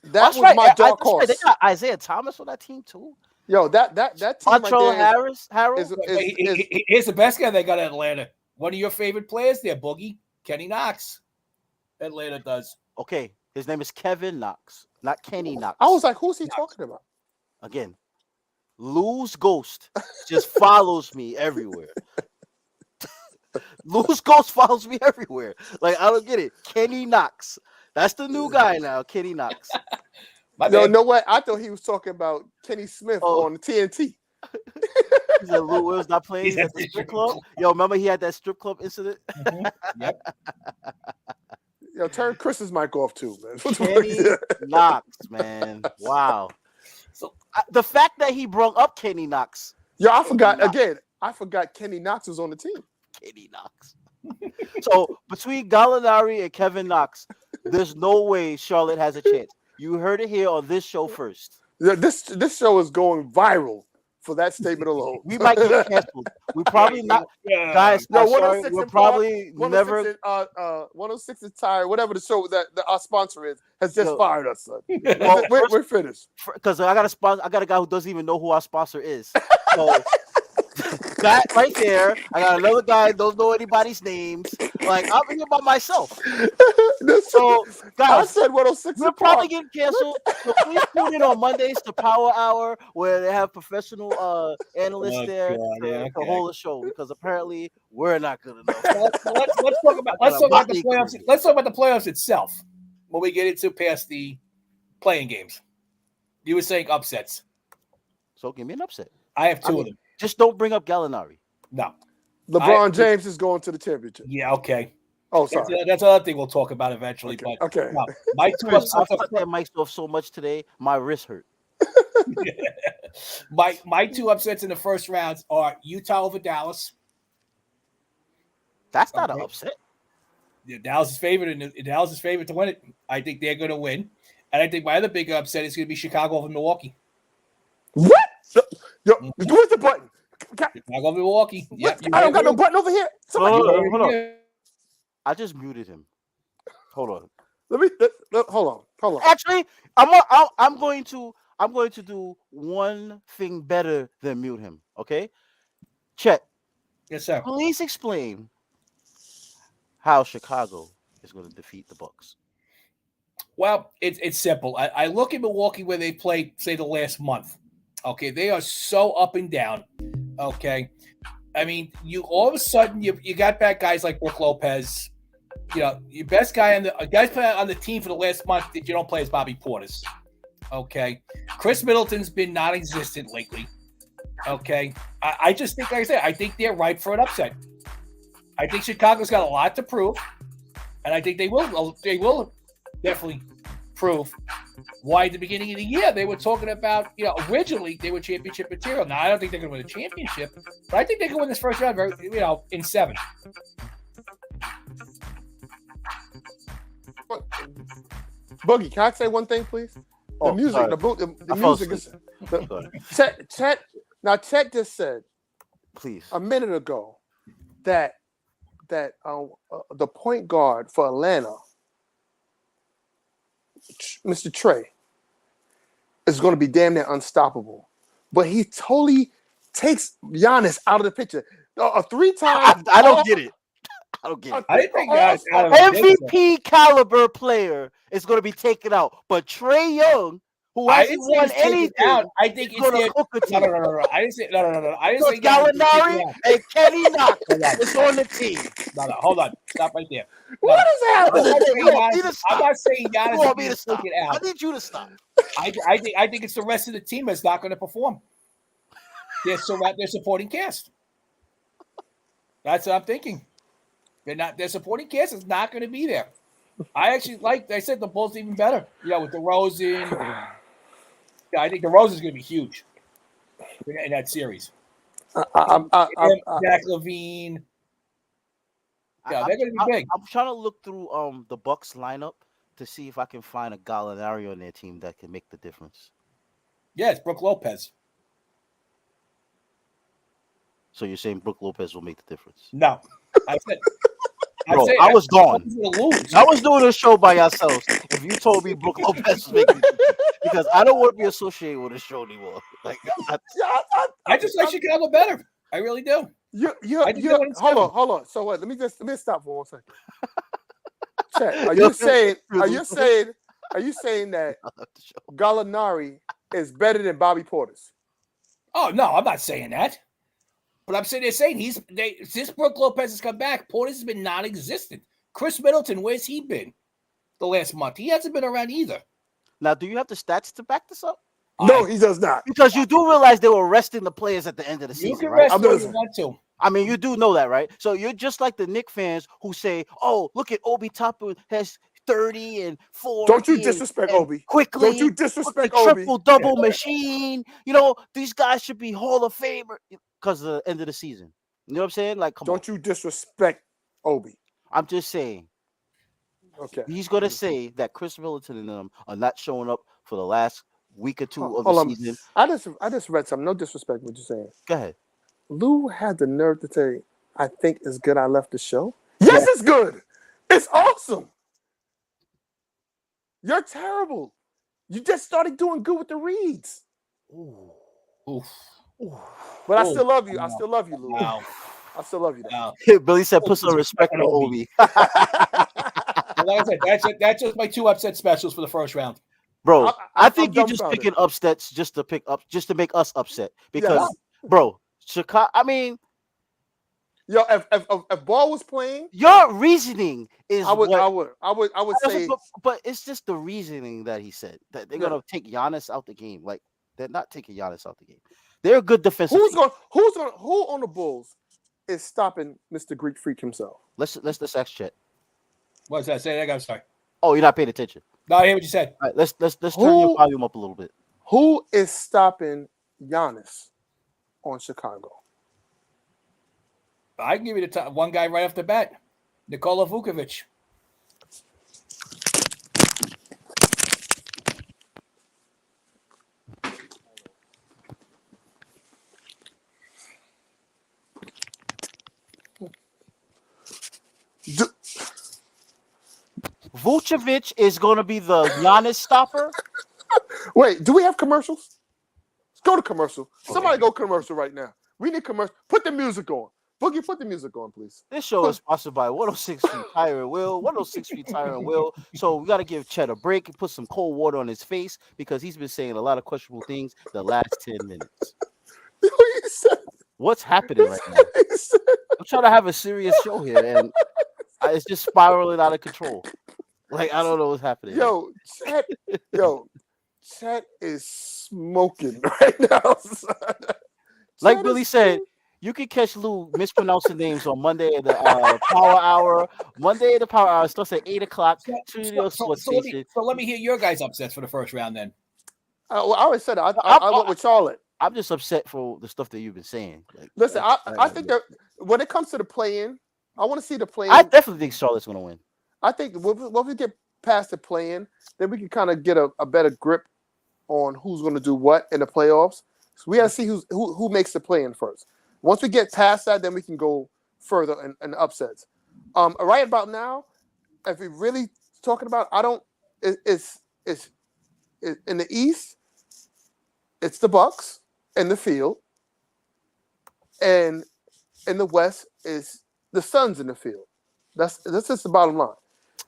That That's was right. my dark That's right. horse. They got Isaiah Thomas on that team too. Yo, that team right Montrell there Harold. Here's the best guy they got in Atlanta. One of your favorite players there, Boogie, Kenny Knox. Atlanta does. Okay, his name is Kevin Knox, not Kenny Knox. I was like, who's he talking about? Again, Lou's ghost just follows me everywhere. Lou's ghost follows me everywhere. Like, I don't get it. Kenny Knox. That's the new guy now, Kenny Knox. No, know what? I thought he was talking about Kenny Smith on the TNT. He said Lou Williams not playing. He's at the strip club. Yo, remember he had that strip club incident? Yep. Yo, turn Chris's mic off too, man. Kenny Knox, man. Wow. So the fact that he brought up Kenny Knox. Yo, I forgot again. I forgot Kenny Knox was on the team. Kenny Knox. So between Gallinari and Kevin Knox, there's no way Charlotte has a chance. You heard it here on this show first. Yeah, this show is going viral for that statement alone. We might get canceled. We probably not, guys. No, I'm sorry, 106 we're and probably 106 never. 106 is tired. Whatever the show that our sponsor is has just fired us, son. Well, we're finished. Because I got a sponsor. I got a guy who doesn't even know who our sponsor is. So that right there, I got another guy who don't know anybody's names. Like, I'm here by myself. So, guys, I said 106. we're probably getting canceled. So please tune in on Mondays to Power Hour, where they have professional analysts there to hold the show, because apparently we're not good enough. Let's talk about the playoffs. Let's talk about the playoffs itself. When we get into past the playing games, you were saying upsets. So give me an upset. I have two of them. Just don't bring up Gallinari. No. LeBron James is going to the championship. Yeah, okay. Oh, sorry. That's another thing we'll talk about eventually. Okay. But Okay. no, my two I upsets. fucked that mic off so much today, my wrist hurt. my two upsets in the first rounds are Utah over Dallas. That's not an upset. Yeah, Dallas is favored, and Dallas is favored to win it. I think they're going to win, and I think my other big upset is going to be Chicago over Milwaukee. What? Yo, where's the button? Chicago over Milwaukee. Yep, I don't got no button over here. Somebody, Hold on. I just muted him. Hold on. Hold on. Actually, I'm going to do one thing better than mute him. Okay, Chet. Yes, sir. Please explain how Chicago is going to defeat the Bucks. Well, it's simple. I look at Milwaukee where they played, say, the last month. Okay, they are so up and down. Okay, I mean, you all of a sudden you got back guys like Brook Lopez. You know, your best guy on the team for the last month that you don't play is Bobby Portis. Okay, Chris Middleton's been non-existent lately. Okay, I just think, like I said, I think they're ripe for an upset. I think Chicago's got a lot to prove, and I think they will definitely prove why at the beginning of the year they were talking about, originally they were championship material. Now, I don't think they're going to win a championship, but I think they can win this first round, in 7. Boogie, can I say one thing, please? The music, sorry. the music is. Chet. Now, Chet just said, Please, a minute ago, that the point guard for Atlanta, Mr. Trae, is going to be damn near unstoppable, but he totally takes Giannis out of the picture. A 3-time. I don't get it. I don't get it. I think guys out of MVP caliber player is going to be taken out, but Trae Young, who I hasn't didn't say won he's taken anything, out. I think is it's going their. to cook a No, team. no. I didn't say no. I didn't say Because Giannis is taken Gallinari out. and Kenny Knock Hold on. is on the team. No. Hold on. Stop right there. What is I'm happening? not saying You want me Giannis. to I'm stop? not saying You Giannis is want me being to stop? taken I out. need you to stop. I think it's the rest of the team that's not going to perform. They're supporting cast. That's what I'm thinking. Their supporting cast is not going to be there. I actually I said the Bulls even better. With DeRozan. Yeah, I think DeRozan is going to be huge in that series. Zach LaVine. Yeah, they're going to be big. I'm trying to look through the Bucks lineup to see if I can find a Gallinari on their team that can make the difference. Yeah, it's Brook Lopez. So you're saying Brook Lopez will make the difference? No, I said. Bro, I was gone. Lose. I was doing a show by yourselves. If you told me Brook Lopez was making the difference, because I don't want to be associated with the show anymore. Like, I just like Chicago better. I really do. Hold on. So what? Let me stop for 1 second. Chet, are you saying that Gallinari is better than Bobby Portis? Oh no, I'm not saying that. But I'm saying since Brook Lopez has come back, Portis has been non-existent. Chris Middleton, where's he been the last month? He hasn't been around either. Now, do you have the stats to back this up? No, he does not. Because you do realize they were resting the players at the end of the season, You can right? rest all you want to. I mean, you do know that, right? So you're just like the Knicks fans who say, "Oh, look at Obi Toppin has 30 and 40." Don't you disrespect Obi? Quickly, don't you disrespect Obi? Triple double machine. These guys should be Hall of Famer because of the end of the season. You know what I'm saying? Like, come on. Don't you disrespect Obi? I'm just saying. Okay. He's gonna say that Chris Middleton and them are not showing up for the last week or two of the season. I just read something. No disrespect what you're saying. Go ahead. Lou had the nerve to say, "I think it's good I left the show." Yes, it's good. It's awesome. You're terrible. You just started doing good with the reads. Ooh. But I still love you. I still love you, Lou. Wow. I still love you. Wow. Billy said, "Put some respect on Obi." Like I said, that's just my 2 upset specials for the first round. Bro, I think you're I'm just dumbfounded. picking upsets just to make us upset. Because, bro, Chicago. I mean, yo, if Ball was playing, your reasoning is I would say, but it's just the reasoning that he said that they're gonna take Giannis out the game. Like, they're not taking Giannis out the game. They're a good defensive. who on the Bulls is stopping Mr. Greek Freak himself? Let's ask Chet. What's that? Say that again. I'm sorry. Oh, you're not paying attention. No, I hear what you said. All right, let's turn your volume up a little bit. Who is stopping Giannis on Chicago? I can give you the top one guy right off the bat, Nikola Vukovic. Vucevic is going to be the Giannis stopper. Wait, do we have commercials? Let's go to commercial. Somebody go commercial right now. We need commercial. Put the music on. Boogie, put the music on, please. This show is sponsored by 106 Feet Tire and Will. 106 Feet Tire and Will. So we got to give Chet a break and put some cold water on his face because he's been saying a lot of questionable things the last 10 minutes. What's happening right now? I'm trying to have a serious show here, and it's just spiraling out of control. Like, I don't know what's happening. Chet is smoking right now. Like Billy said, you can catch Lou mispronouncing names on Monday at the Power Hour. Monday at the Power Hour starts at 8 o'clock. So let me hear your guys' upsets for the first round then. Well, I already said it. I went with Charlotte. I'm just upset for the stuff that you've been saying. Like, listen, I think that when it comes to the play-in, I want to see the play-in. I definitely think Charlotte's going to win. I think when we get past the play-in, then we can kind of get a better grip on who's going to do what in the playoffs. So we got to see who makes the play-in first. Once we get past that, then we can go further in upsets. Right about now, if we're really talking about, it's in the East, it's the Bucks in the field, and in the West is the Suns in the field. That's just the bottom line.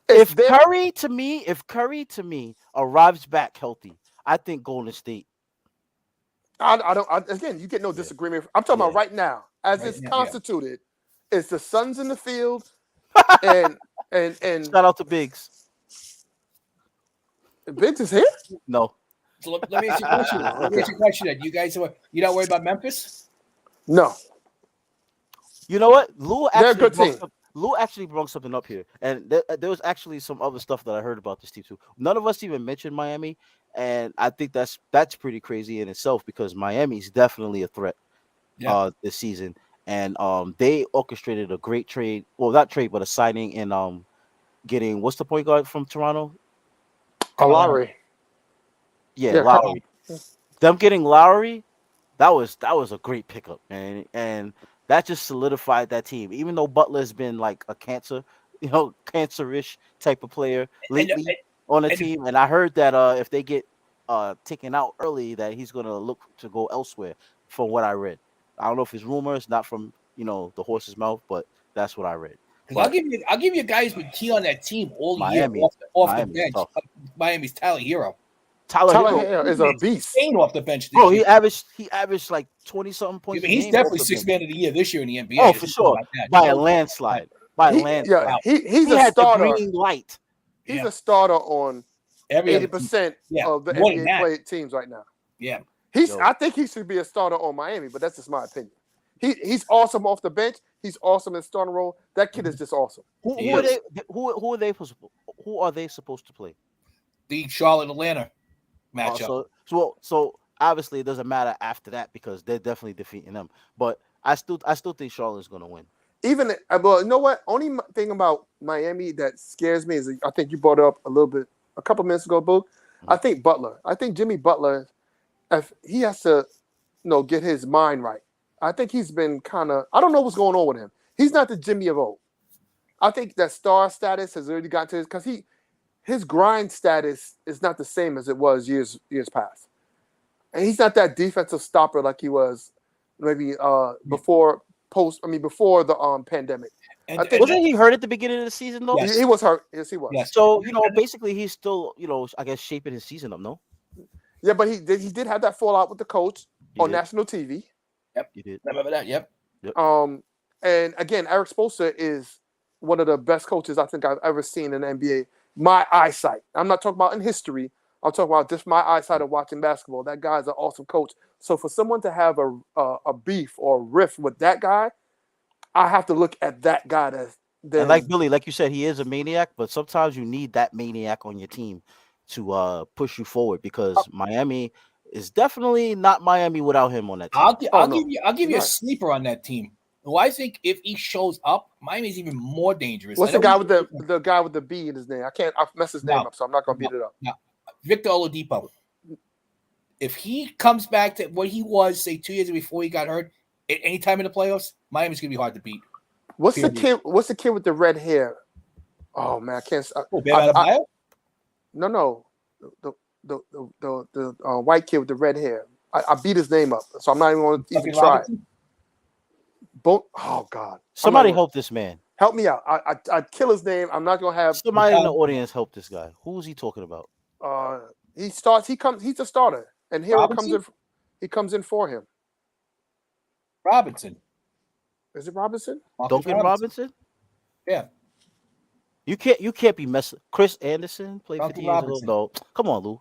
If Curry to me arrives back healthy, I think Golden State. Again, you get no disagreement. I'm talking about right now, as it's constituted. It's the Suns in the field, and Shout out to Biggs. Biggs is here. No, So let me ask you a question. Let me ask you a question. Then you guys, you not worried about Memphis? No, you know what? They're a good team. Lou actually brought something up here, and there was actually some other stuff that I heard about this team too. None of us even mentioned Miami, and I think that's pretty crazy in itself because Miami's definitely a threat this season, and they orchestrated a great trade. Well, not trade, but a signing in getting what's the point guard from Toronto? Lowry. Yeah, Lowry. Them getting Lowry, that was a great pickup, man, and that just solidified that team. Even though Butler's been like a cancerish type of player lately on the team, and I heard that if they get taken out early, that he's gonna look to go elsewhere. From what I read, I don't know if it's rumors, not from the horse's mouth, but that's what I read. I'll give you guys with key on that team all Miami, year off the Miami's bench. tough. Miami's Tyler Hero. Tyler Hero is a beast. Staying off the bench. Bro, he averaged like 20-something points. He's definitely sixth man of the year this year in the NBA. Oh, for sure, by a landslide. Yeah, he's he a had starter. The green light. He's a starter on 80% of the NBA play teams right now. Yeah, I think he should be a starter on Miami, but that's just my opinion. He's awesome off the bench. He's awesome in starting role. That kid is just awesome. Who are they supposed to play? The Charlotte Atlanta matchup. So obviously it doesn't matter after that because they're definitely defeating them. But I still think Charlotte's going to win. Even well, you know what? Only thing about Miami that scares me is I think you brought it up a couple minutes ago, Boog. I think Butler. I think Jimmy Butler, if he has to, get his mind right. I think he's been I don't know what's going on with him. He's not the Jimmy of old. I think that star status has already gotten to his because his grind status is not the same as it was years past. And he's not that defensive stopper like he was maybe before the pandemic. Wasn't he hurt at the beginning of the season though? Yes. He was hurt. Yes, he was. Yes. So basically he's still I guess shaping his season up. No. Yeah, but he did have that fallout with the coach on national TV. Yep, he did. Remember that? Yep. And again, Eric Spoelstra is one of the best coaches I think I've ever seen in the NBA. My eyesight. I'm not talking about in history. I'm talking about just my eyesight of watching basketball. That guy's an awesome coach. So for someone to have a beef or a riff with that guy, I have to look at that guy and like Billy, like you said, he is a maniac, but sometimes you need that maniac on your team to push you forward because Miami is definitely not Miami without him on that team. I'll give you a sleeper on that team. Who I think if he shows up, Miami's even more dangerous. What's the guy with the guy with the B in his name? I messed his name up, so I'm not gonna beat it up. No. Victor Oladipo. If he comes back to what he was, say 2 years before he got hurt, at any time in the playoffs, Miami's gonna be hard to beat. What's the kid with the red hair? Oh man, I can't. No. The white kid with the red hair. I beat his name up, so I'm not even going to even try. Oh God! Somebody help this man. Help me out. I'd kill his name. I'm not going to have somebody in the audience help this guy. Who's he talking about? He's a starter, and Hero comes in. He comes in for him. Robinson. Is it Robinson? Duncan Robinson? Yeah. You can't be messing. Chris Anderson played 50 years ago. No, come on, Lou.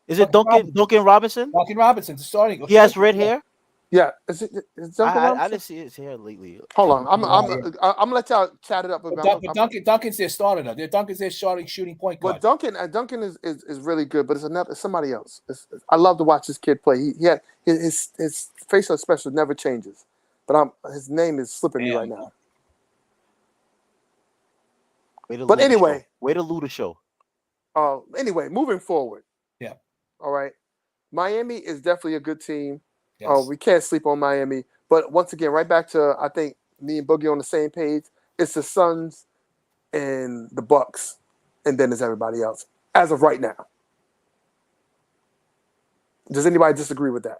Is it Duncan Robinson? Duncan Robinson starting. He has red hair. Yeah, is Duncan Robinson? I didn't see his hair lately. Hold on, I'm gonna let y'all chat it up. Duncan's their starter though. Duncan's their starting shooting point guard. But Duncan is really good, but it's somebody else. I love to watch this kid play. His facial expression never changes, but his name is slipping me right now. But anyway, way to lose the show. Anyway, moving forward. Yeah. All right. Miami is definitely a good team. Yes. We can't sleep on Miami. But once again, right back to I think me and Boogie on the same page. It's the Suns and the Bucks, and then there's everybody else as of right now. Does anybody disagree with that?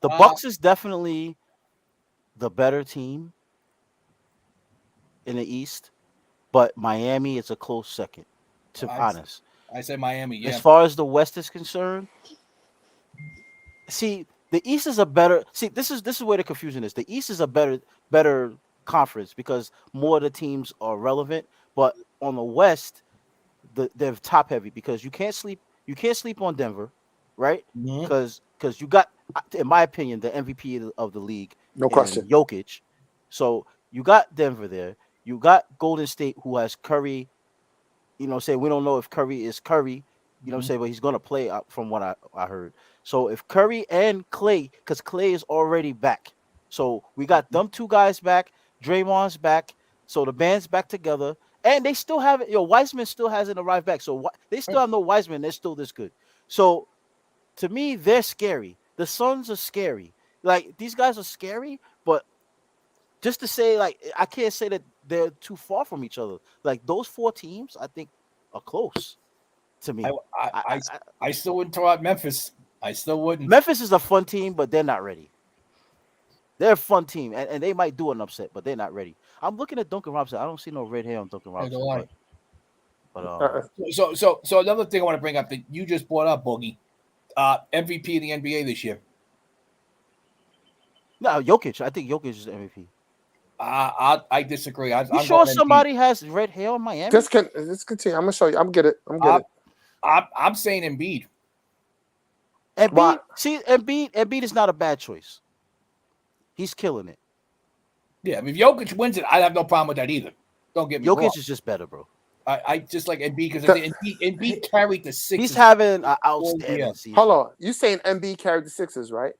The Bucks is definitely the better team in the East, but Miami is a close second, to be honest. I said Miami. Yeah. As far as the West is concerned, see, the East is a better. See, this is where the confusion is. The East is a better conference because more of the teams are relevant. But on the West, they're top heavy because you can't sleep on Denver, right? Mhm. Because you got, in my opinion, the MVP of the league No in question. Jokic. So you got Denver there. You got Golden State, who has Curry. Say we don't know if Curry is Curry. Say, but he's gonna play from what I heard. So if Curry and Clay, because Clay is already back, so we got them two guys back. Draymond's back, so the band's back together, and they still have it. Wiseman still hasn't arrived back, so they still have no Wiseman. They're still this good. So to me, they're scary. The Suns are scary. Like these guys are scary, but just to say, like, I can't say that they're too far from each other. Like those four teams, I think, are close to me. I still wouldn't throw out Memphis. I still wouldn't. Memphis is a fun team, but they're not ready. They're a fun team, and they might do an upset, but they're not ready. I'm looking at Duncan Robinson. I don't see no red hair on Duncan Robinson. Neither But So another thing I want to bring up that you just brought up, Boogie, MVP of the NBA this year. no, Jokic. I think Jokic is MVP. I disagree. You I'm sure going somebody has red hair on Miami? Let's continue. I'm gonna show you. I'm get it. I'm saying Embiid. Embiid, Why? see, Embiid is not a bad choice. He's killing it. Yeah, if Jokic wins it, I have no problem with that either. Don't get me wrong. Jokic is just better, bro. I just like Embiid because Embiid carried the Sixers. He's having an outstanding season. Hold on. You saying MB carried the Sixers, right?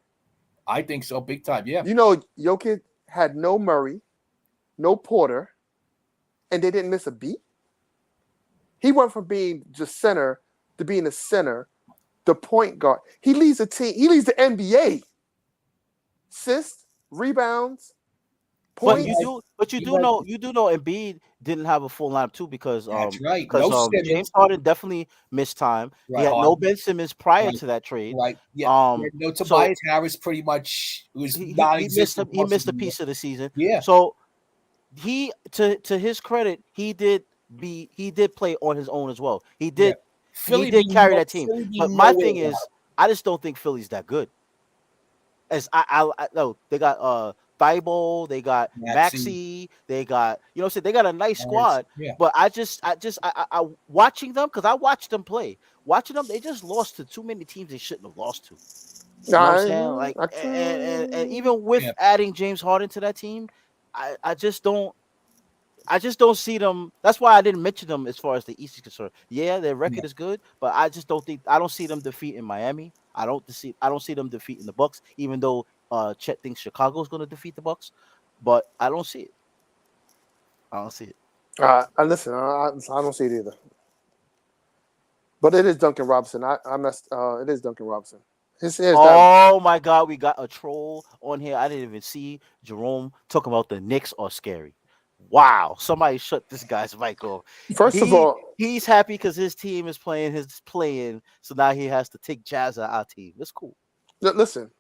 I think so, big time. Yeah. Jokic had no Murray, no Porter, and they didn't miss a beat. He went from being just center to being a center, the point guard. He leads the team. He leads the NBA. Assists, rebounds, But points. you do know Embiid didn't have a full lineup too because That's right. because No Simmons. James Harden definitely missed time. Right, He had no Harden. Ben Simmons prior Right. to that trade. Right. Yeah. No so Tobias Harris pretty much was he missed non-existent. he missed a piece of the season. Yeah. So he to his credit, he did play on his own as well. He did Philly he did be carry no- that team. Philly be But my nowhere thing is, now. I just don't think Philly's that good. As I no, they got Thibault, they got Maxey, they got they got a nice squad. Yeah. But I watching them, because I watched them play. Watching them, they just lost to too many teams they shouldn't have lost to. You know what I'm saying? Like, and even with adding James Harden to that team, I just don't see them. That's why I didn't mention them as far as the East is concerned. Yeah, their record is good, but I don't see them defeating Miami. I don't see them defeating the Bucks, even though Chet thinks Chicago's going to defeat the Bucks, but I don't see it. Listen, I don't see it either. But it is Duncan Robinson. I messed. It is Duncan Robinson. Oh my God, we got a troll on here. I didn't even see Jerome talking about the Knicks are scary. Wow, somebody shut this guy's mic off. First of all, he's happy because his team is playing so now he has to take Jazz out our team. That's cool. Listen,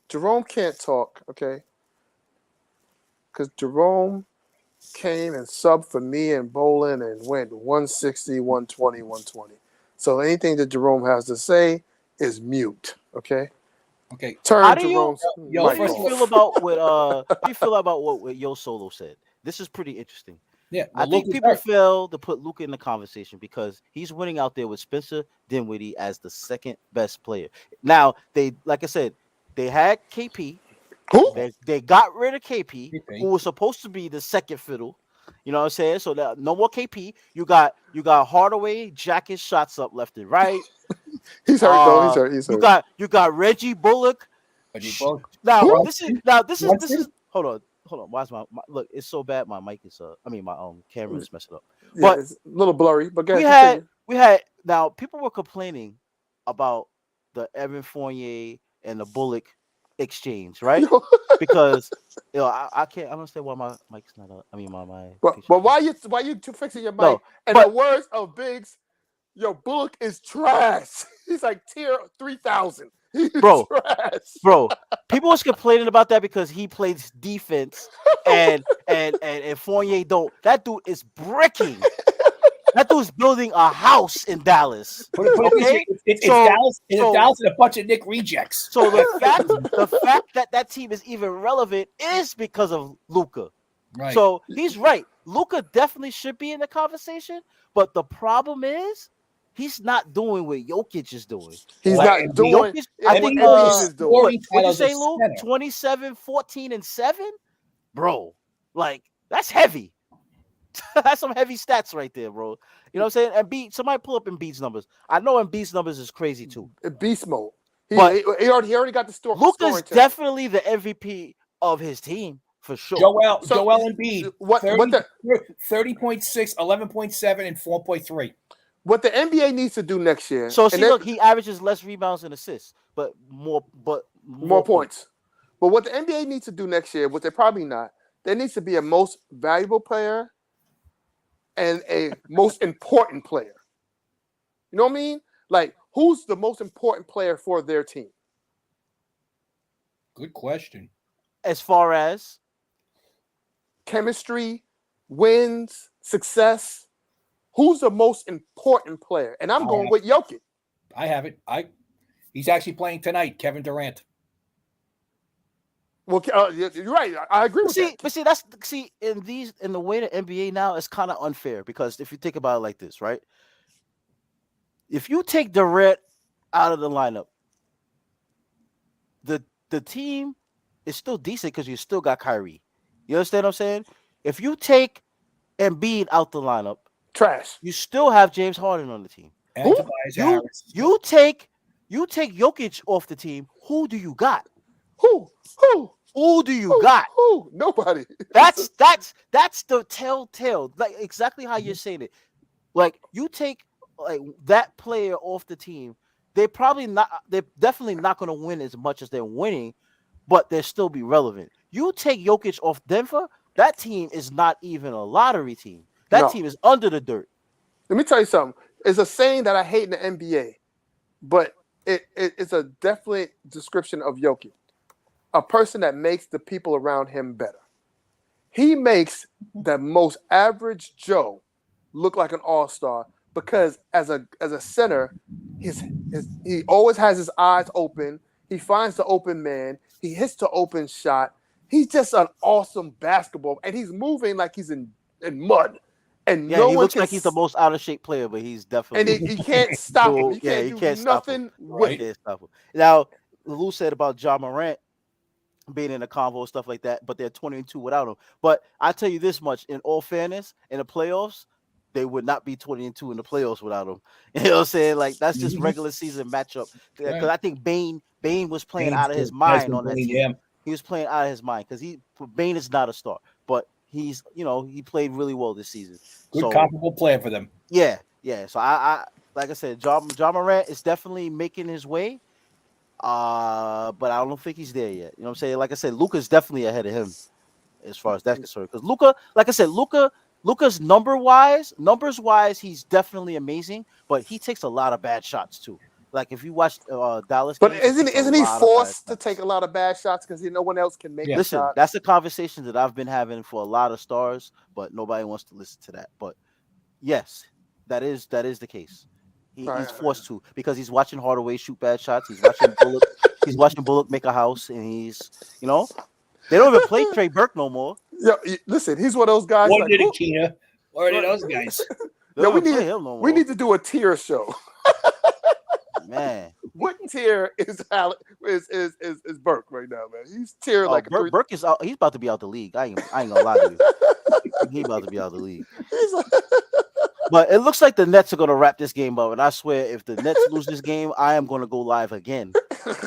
Jerome can't talk, okay? Because Jerome came and subbed for me and Bolin and went 160, 120, 120. So anything that Jerome has to say is mute, okay? Okay. How do you feel about what Yo Solo said? This is pretty interesting. Yeah, I think people fail to put Luka in the conversation because he's winning out there with Spencer Dinwiddie as the second best player. Now, like I said, they had KP. Who? They got rid of KP, who was supposed to be the second fiddle. You know what I'm saying? So no more KP. You got Hardaway jacking shots up left and right. He's hurt though. He's hurt. You got Reggie Bullock. Now this is hold on. Why is my look? It's so bad. My mic is my camera's messing up. Yeah, But it's a little blurry. But we had now people were complaining about the Evan Fournier and the Bullock exchange, right? Because I can't understand why my mic's not up. My But why you fixing your mic? No, and the words of Biggs, Bullock is trash. He's like tier 3,000. Bro, people was complaining about that because he plays defense and Fournier don't. That dude is bricking. That dude's building a house in Dallas. Put it this Okay? way, it's So- Dallas. It's so- Dallas and a bunch of Nick rejects. So the fact that team is even relevant is because of Luka. Right. So he's right. Luka definitely should be in the conversation, but the problem is he's not doing what Jokic is doing. He's Like, not doing. Jokic, I what think Embiid is doing. what'd you Tyler's say, a Lou? center. 27, 14, and 7? Bro, like that's heavy. That's some heavy stats right there, bro. You know what I'm saying? Somebody pull up Embiid's numbers. I know Embiid's numbers is crazy too. Beast mode. But He already got the Luka's scoring test. definitely the MVP of his team for sure. Joel So, Embiid, what 30.6, 11.7, and 4.3. What the NBA needs to do next year. So and see, then- look, he averages less rebounds and assists, but more points. But what the NBA needs to do next year, which they're probably not, there needs to be a most valuable player and a most important player. You know what I mean? Like, who's the most important player for their team? Good question. As far as Chemistry, wins, success. Who's the most important player? And I'm going with Jokic. I have it. He's actually playing tonight, Kevin Durant. Well, you're right. I agree with that. But see, in the way the NBA now is kind of unfair because if you think about it like this, right? If you take Durant out of the lineup, the team is still decent because you still got Kyrie. You understand what I'm saying? If you take Embiid out the lineup, Trash. you still have James Harden on the team. And Tobias Harris. You take Jokic off the team. Who do you got? Who? Who do you got? Who? Nobody. That's the telltale. Like exactly how you're saying it. Like you take like that player off the team, they're definitely not going to win as much as they're winning, but they'll still be relevant. You take Jokic off Denver, that team is not even a lottery team. That team is under the dirt. Let me tell you something. It's a saying that I hate in the NBA, but it's a definite description of Jokic. A person that makes the people around him better. He makes the most average Joe look like an all-star because as a center, he always has his eyes open. He finds the open man. He hits the open shot. He's just an awesome basketball, and he's moving like he's in mud. And Yeah, no he one looks can like he's the most out of shape player, but he's definitely and he can't stop him. He Yeah, can't he do can't stop nothing him. with He it. can't stop him. Now, Lou said about Ja Morant being in the convo and stuff like that, but they're 20-2 without him. But I tell you this much, in all fairness, in the playoffs, they would not be 20-2 in the playoffs without him. You know what I'm saying? Like that's just regular season matchup. Because I think Bane was playing out of his mind on that team. Yeah. He was playing out of his mind because Bane is not a star, but he's he played really well this season. Good comparable player for them. Yeah. So I like I said, Ja Morant is definitely making his way. But I don't think he's there yet. You know what I'm saying? Like I said, Luka's definitely ahead of him as far as that's concerned. Because Luka, like I said, Luka's numbers wise, he's definitely amazing, but he takes a lot of bad shots too. Like if you watch Dallas, But games, isn't he forced to take a lot of bad shots because no one else can make the Listen, shot? that's a conversation that I've been having for a lot of stars, but nobody wants to listen to that. But yes, that is the case. He's forced to because he's watching Hardaway shoot bad shots. He's watching Bullock. He's watching Bullock make a house, and he's they don't even play Trey Burke no more. Yeah, listen, he's one of those guys. What like, did Akina? What are those guys? They Yeah, don't even play him no more. we need to do a tier show. Man. What tier is Burke right now, man? He's tier like a three. Burke is out. He's about to be out the league. I ain't gonna lie to you. He's about to be out the league. He's like, But it looks like the Nets are gonna wrap this game up, and I swear, if the Nets lose this game, I am gonna go live again. let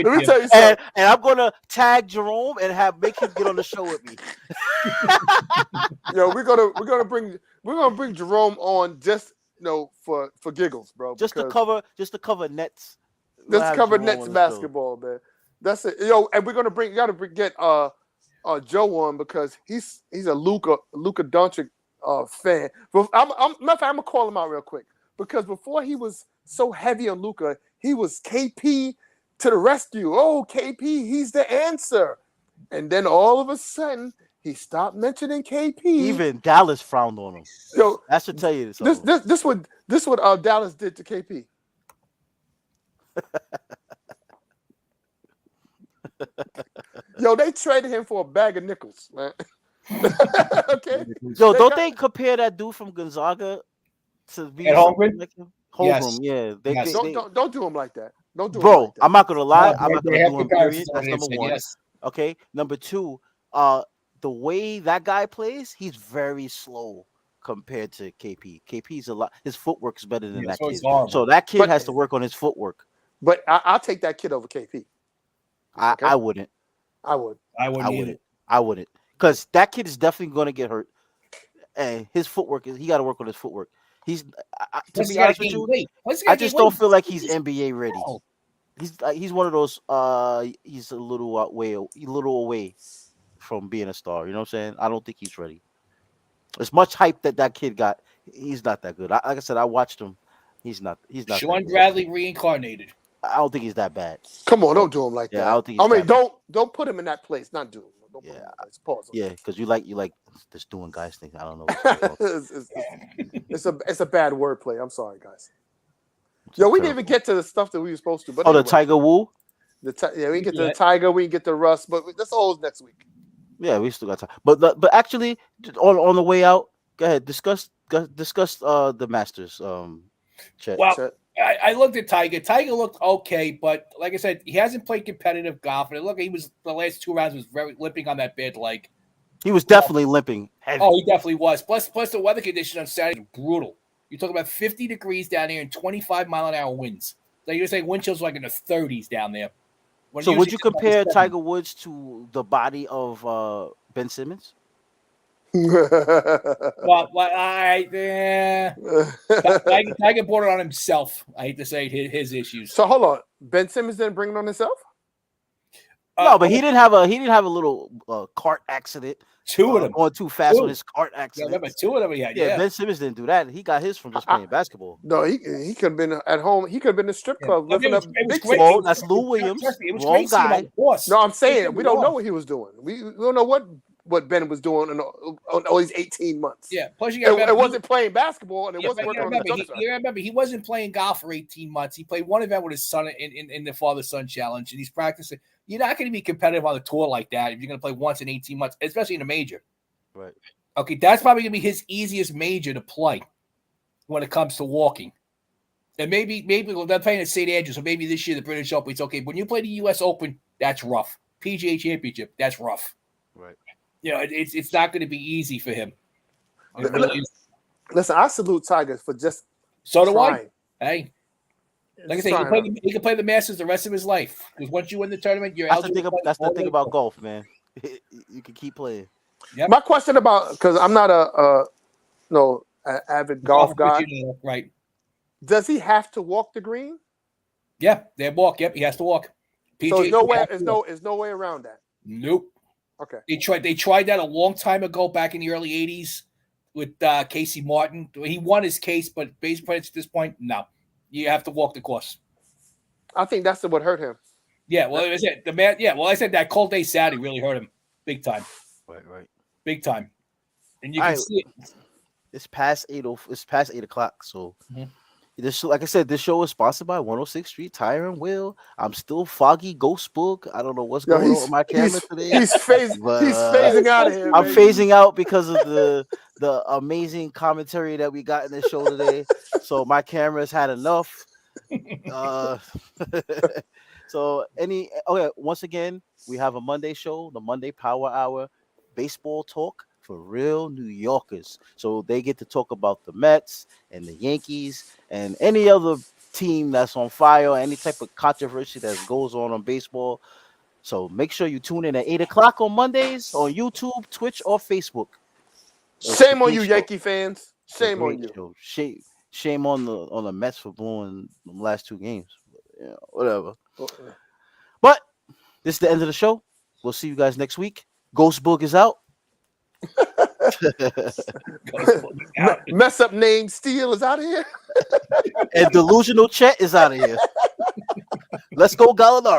me tell you something. And I'm gonna tag Jerome and make him get on the show with me. Yo, we're gonna bring Jerome on just for giggles, bro. Just to cover Nets. Let's cover Jerome Nets on the basketball, man. That's it. And we're gonna get Joe on because he's a Luka Doncic fan. But I'm gonna call him out real quick because before he was so heavy on Luka, he was KP to the rescue. Oh, KP, he's the answer. And then all of a sudden, He stopped mentioning KP. Even Dallas frowned on him. Yo, That should tell you something. this what Dallas did to KP. Yo, they traded him for a bag of nickels, man. Okay. Yo, don't they compare that dude from Gonzaga to be Holmgren? like him? Yes. Holmgren, yeah. Yes. Don't do him like that. Don't do him Bro, like that. I'm not gonna lie. I'm No, not they gonna have do him. comparisons Period. That's on number him, one. yes. Okay. Number two, the way that guy plays, he's very slow compared to KP. KP's a lot. His footwork is better than Yeah, that so kid. it's horrible. So that kid But- has to work on his footwork. But I'll take that kid over KP. Okay. I wouldn't. I would. I wouldn't either. I wouldn't. Because that kid is definitely going to get hurt. And his footwork he got to work on his footwork. He's to Plus, he be gotta honest with gain you, weight. Plus, he I gotta just gain don't weight. feel like he's NBA ready. No. He's one of those. He's a little away from being a star. You know what I'm saying? I don't think he's ready. As much hype that kid got, he's not that good. Like I said, I watched him. He's not. He's not. Sean that good. Bradley reincarnated. I don't think he's that bad. Come on, don't do him like Yeah, that. I don't think I he's mean, that don't put him in that place. Not do him. Don't put him in that place. Pause. Yeah, because you like this doing guys thing. I don't know. What's going on. it's a bad wordplay. I'm sorry, guys. Yo, we didn't even get to the stuff that we were supposed to. But Oh, the anyway. Tiger Woo. We can get to the Tiger. We can get to Russ, but that's all next week. Yeah, we still got time. But actually, on the way out, go ahead. Discuss the Masters. Chet. Well, Chet. I looked at Tiger. Tiger looked okay, but like I said, he hasn't played competitive golf. And it looked like he was the last 2 rounds was very limping on that bad leg. He was definitely limping heavy. Oh, he definitely was. Plus the weather conditions on Saturday were brutal. You're talking about 50 degrees down here and 25-mile-an-hour winds. Like you're saying, wind chills are like in the 30s down there. When So would usually you it's about compare 70. Tiger Woods to the body of Ben Simmons? Well, Tiger brought it on himself. I hate to say it, his issues. So hold on. Ben Simmons didn't bring it on himself? No, but he didn't have a little cart accident. 2 of them. Going too fast 2. on his cart Yeah, accident. remember 2 of them he had. Yeah, Yeah. Ben Simmons didn't do that. He got his from just playing basketball. No, he could have been at home. He could have been in a strip club I mean, lifting up it was big great. Well, that's Lou Williams. Trust me, it was Wrong great seeing him guy. on the course. No, I'm saying Don't we get me don't know wrong. what he was doing. We don't know what Ben was doing in all these 18 months. Yeah. Plus, you got It wasn't playing basketball and it Yeah, wasn't but working on the jump shot. you remember he wasn't playing golf for 18 months. He played one event with his son in the father-son challenge, and he's practicing. You're not going to be competitive on the tour like that if you're going to play once in 18 months, especially in a major. Right. Okay, that's probably going to be his easiest major to play when it comes to walking. And maybe they're playing at St. Andrews, so maybe this year the British Open, it's okay. When you play the U.S. Open, that's rough. PGA Championship, that's rough. Right. You know, it's not going to be easy for him. It really is. Listen, I salute Tiger for just So do I. trying. Hey, like I Just say, trying. he can play the Masters the rest of his life because once you win the tournament, you're That's the eligible. thing. That's the thing about golf, man. You can keep playing. Yep. My question about, because I'm not an avid golf guy. Right? Does he have to walk the green? Yeah, they walk. Yep, he has to walk. So PGA there's no way around that. Nope. Okay. They tried that a long time ago, back in the early '80s, with Casey Martin. He won his case, but base points at this point, no, you have to walk the course. I think that's what hurt him. Yeah, well, I said the man. Yeah, well, I said that cold day Saturday really hurt him, big time, Right. big time, and you All can right. see it. It's past 8. It's past 8 o'clock. So, Mhm. this, like I said, this show is sponsored by 106th Street Tire and Wheel. I'm still foggy, ghost book. I don't know what's going on with my camera today. He's phasing out of here. I'm baby. phasing out because of the amazing commentary that we got in this show today. So my camera's had enough. So once again, we have a Monday show, the Monday Power Hour, baseball talk for real New Yorkers. So they get to talk about the Mets and the Yankees and any other team that's on fire, any type of controversy that goes on baseball. So make sure you tune in at 8 o'clock on Mondays on YouTube, Twitch, or Facebook. Shame on you, Yankee fans. Shame on you. Shame on the Mets for blowing the last 2 games. Yeah, whatever. But this is the end of the show. We'll see you guys next week. Ghost Book is out. Mess up name Steele is out of here. And Delusional Chet is out of here. Let's go, Gallinari.